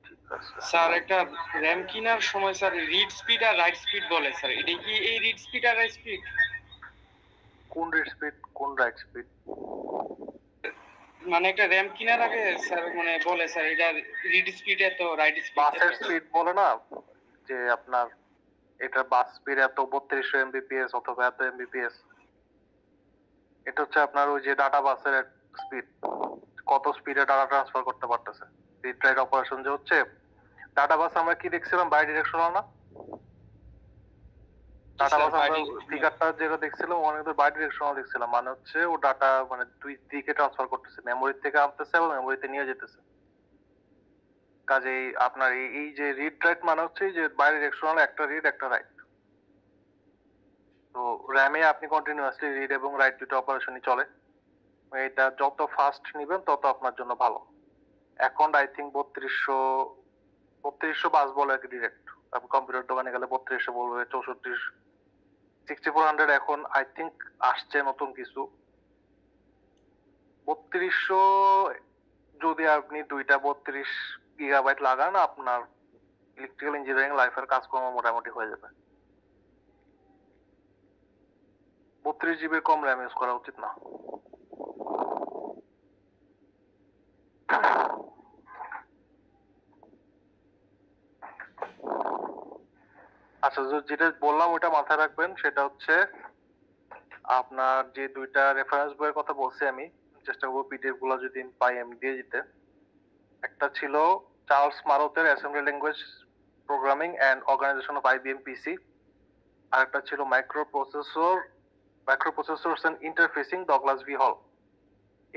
ঠিক আছে স্যার, একটা র্যাম কেনার সময় স্যার রিড স্পিড আর রাইট স্পিড বলে স্যার, এটা কি এই রিড স্পিড আর রাইট স্পিড? কোন রিড স্পিড কোন রাইট স্পিড? মানে একটা র্যাম কেনার আগে স্যার মানে বলে স্যার এটা রিড স্পিড এত, রাইট স্পিড বাসের স্পিড বলে না যে আপনার এটা বাস স্পিড এত 3200 এমবিপিএস অথবা এত এমবিপিএস, এটা হচ্ছে আপনার ওই যে ডাটা বাসের স্পিড, কত স্পিডে ডাটা ট্রান্সফার করতে পারতেছে। রিড রাইট অপারেশন যে হচ্ছে, ডাটা বাস আমরা কি দেখছিলাম বাই ডিরেকশনাল না? ডাটা বাস আমরা ফিগারটা যেটা দেখছিলাম ওখানে কিন্তু বাই ডিরেকশনাল দেখছিলাম, মানে হচ্ছে ও ডাটা মানে দুই দিকে ট্রান্সফার করতেছে, মেমোরি থেকে আনতেছে এবং মেমোরিতে নিয়ে যেতেছে। কাজেই আপনার এই যে রিড রাইট মানে হচ্ছে যে বাই ডিরেকশনাল, একটা রিড একটা রাইট। তো র্যামে আপনি কন্টিনিউয়াসলি রিড এবং রাইট দুটো অপারেশনই চলে। এটা যত ফাস্ট নিবেন তত আপনার জন্য ভালো। এখন আই থিঙ্ক 3200 বাস বলে আর কি ডিরেক্ট। আপনি কম্পিউটার দোকানে গেলে 3200 বলবে, 64 6400 এখন আই থিঙ্ক আসছে নতুন কিছু। 3200 যদি আপনি দুইটা 32 গিগাবাইট লাগান, আপনার ইলেকট্রিক্যাল ইঞ্জিনিয়ারিং লাইফের কাজকর্ম মোটামুটি হয়ে যাবে। 32 জিবির কম র্যাম ইউজ করা উচিত না। আচ্ছা, যেটা বললাম ওটা মাথায় রাখবেন, সেটা হচ্ছে আপনার যে দুইটা রেফারেন্স বইয়ের কথা বলছি আমি, চেষ্টা করবো পিডিএফ গুলো যদি পাই আমি দিয়ে দিতে। একটা ছিল চার্লস মারোতের assembly language programming and organization of IBM PC, আর একটা ছিল microprocessors and interfacing Douglas V Hall.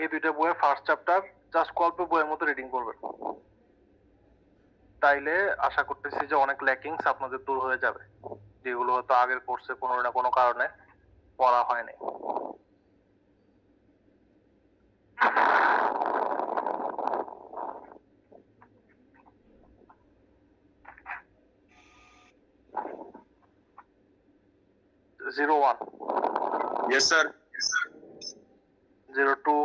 এই দুইটা বইয়ের ফার্স্ট চ্যাপ্টার জাস্ট গল্প বইয়ের মতো রিডিং করবেন, তাইলে আশা করতেছি যে অনেক ল্যাকিংস আপনাদের দূর হয়ে যাবে, যেগুলো হয়তো আগের কোর্সে কোনো না কোনো কারণে পড়া হয়নি। Zero 01, Yes, sir. 02,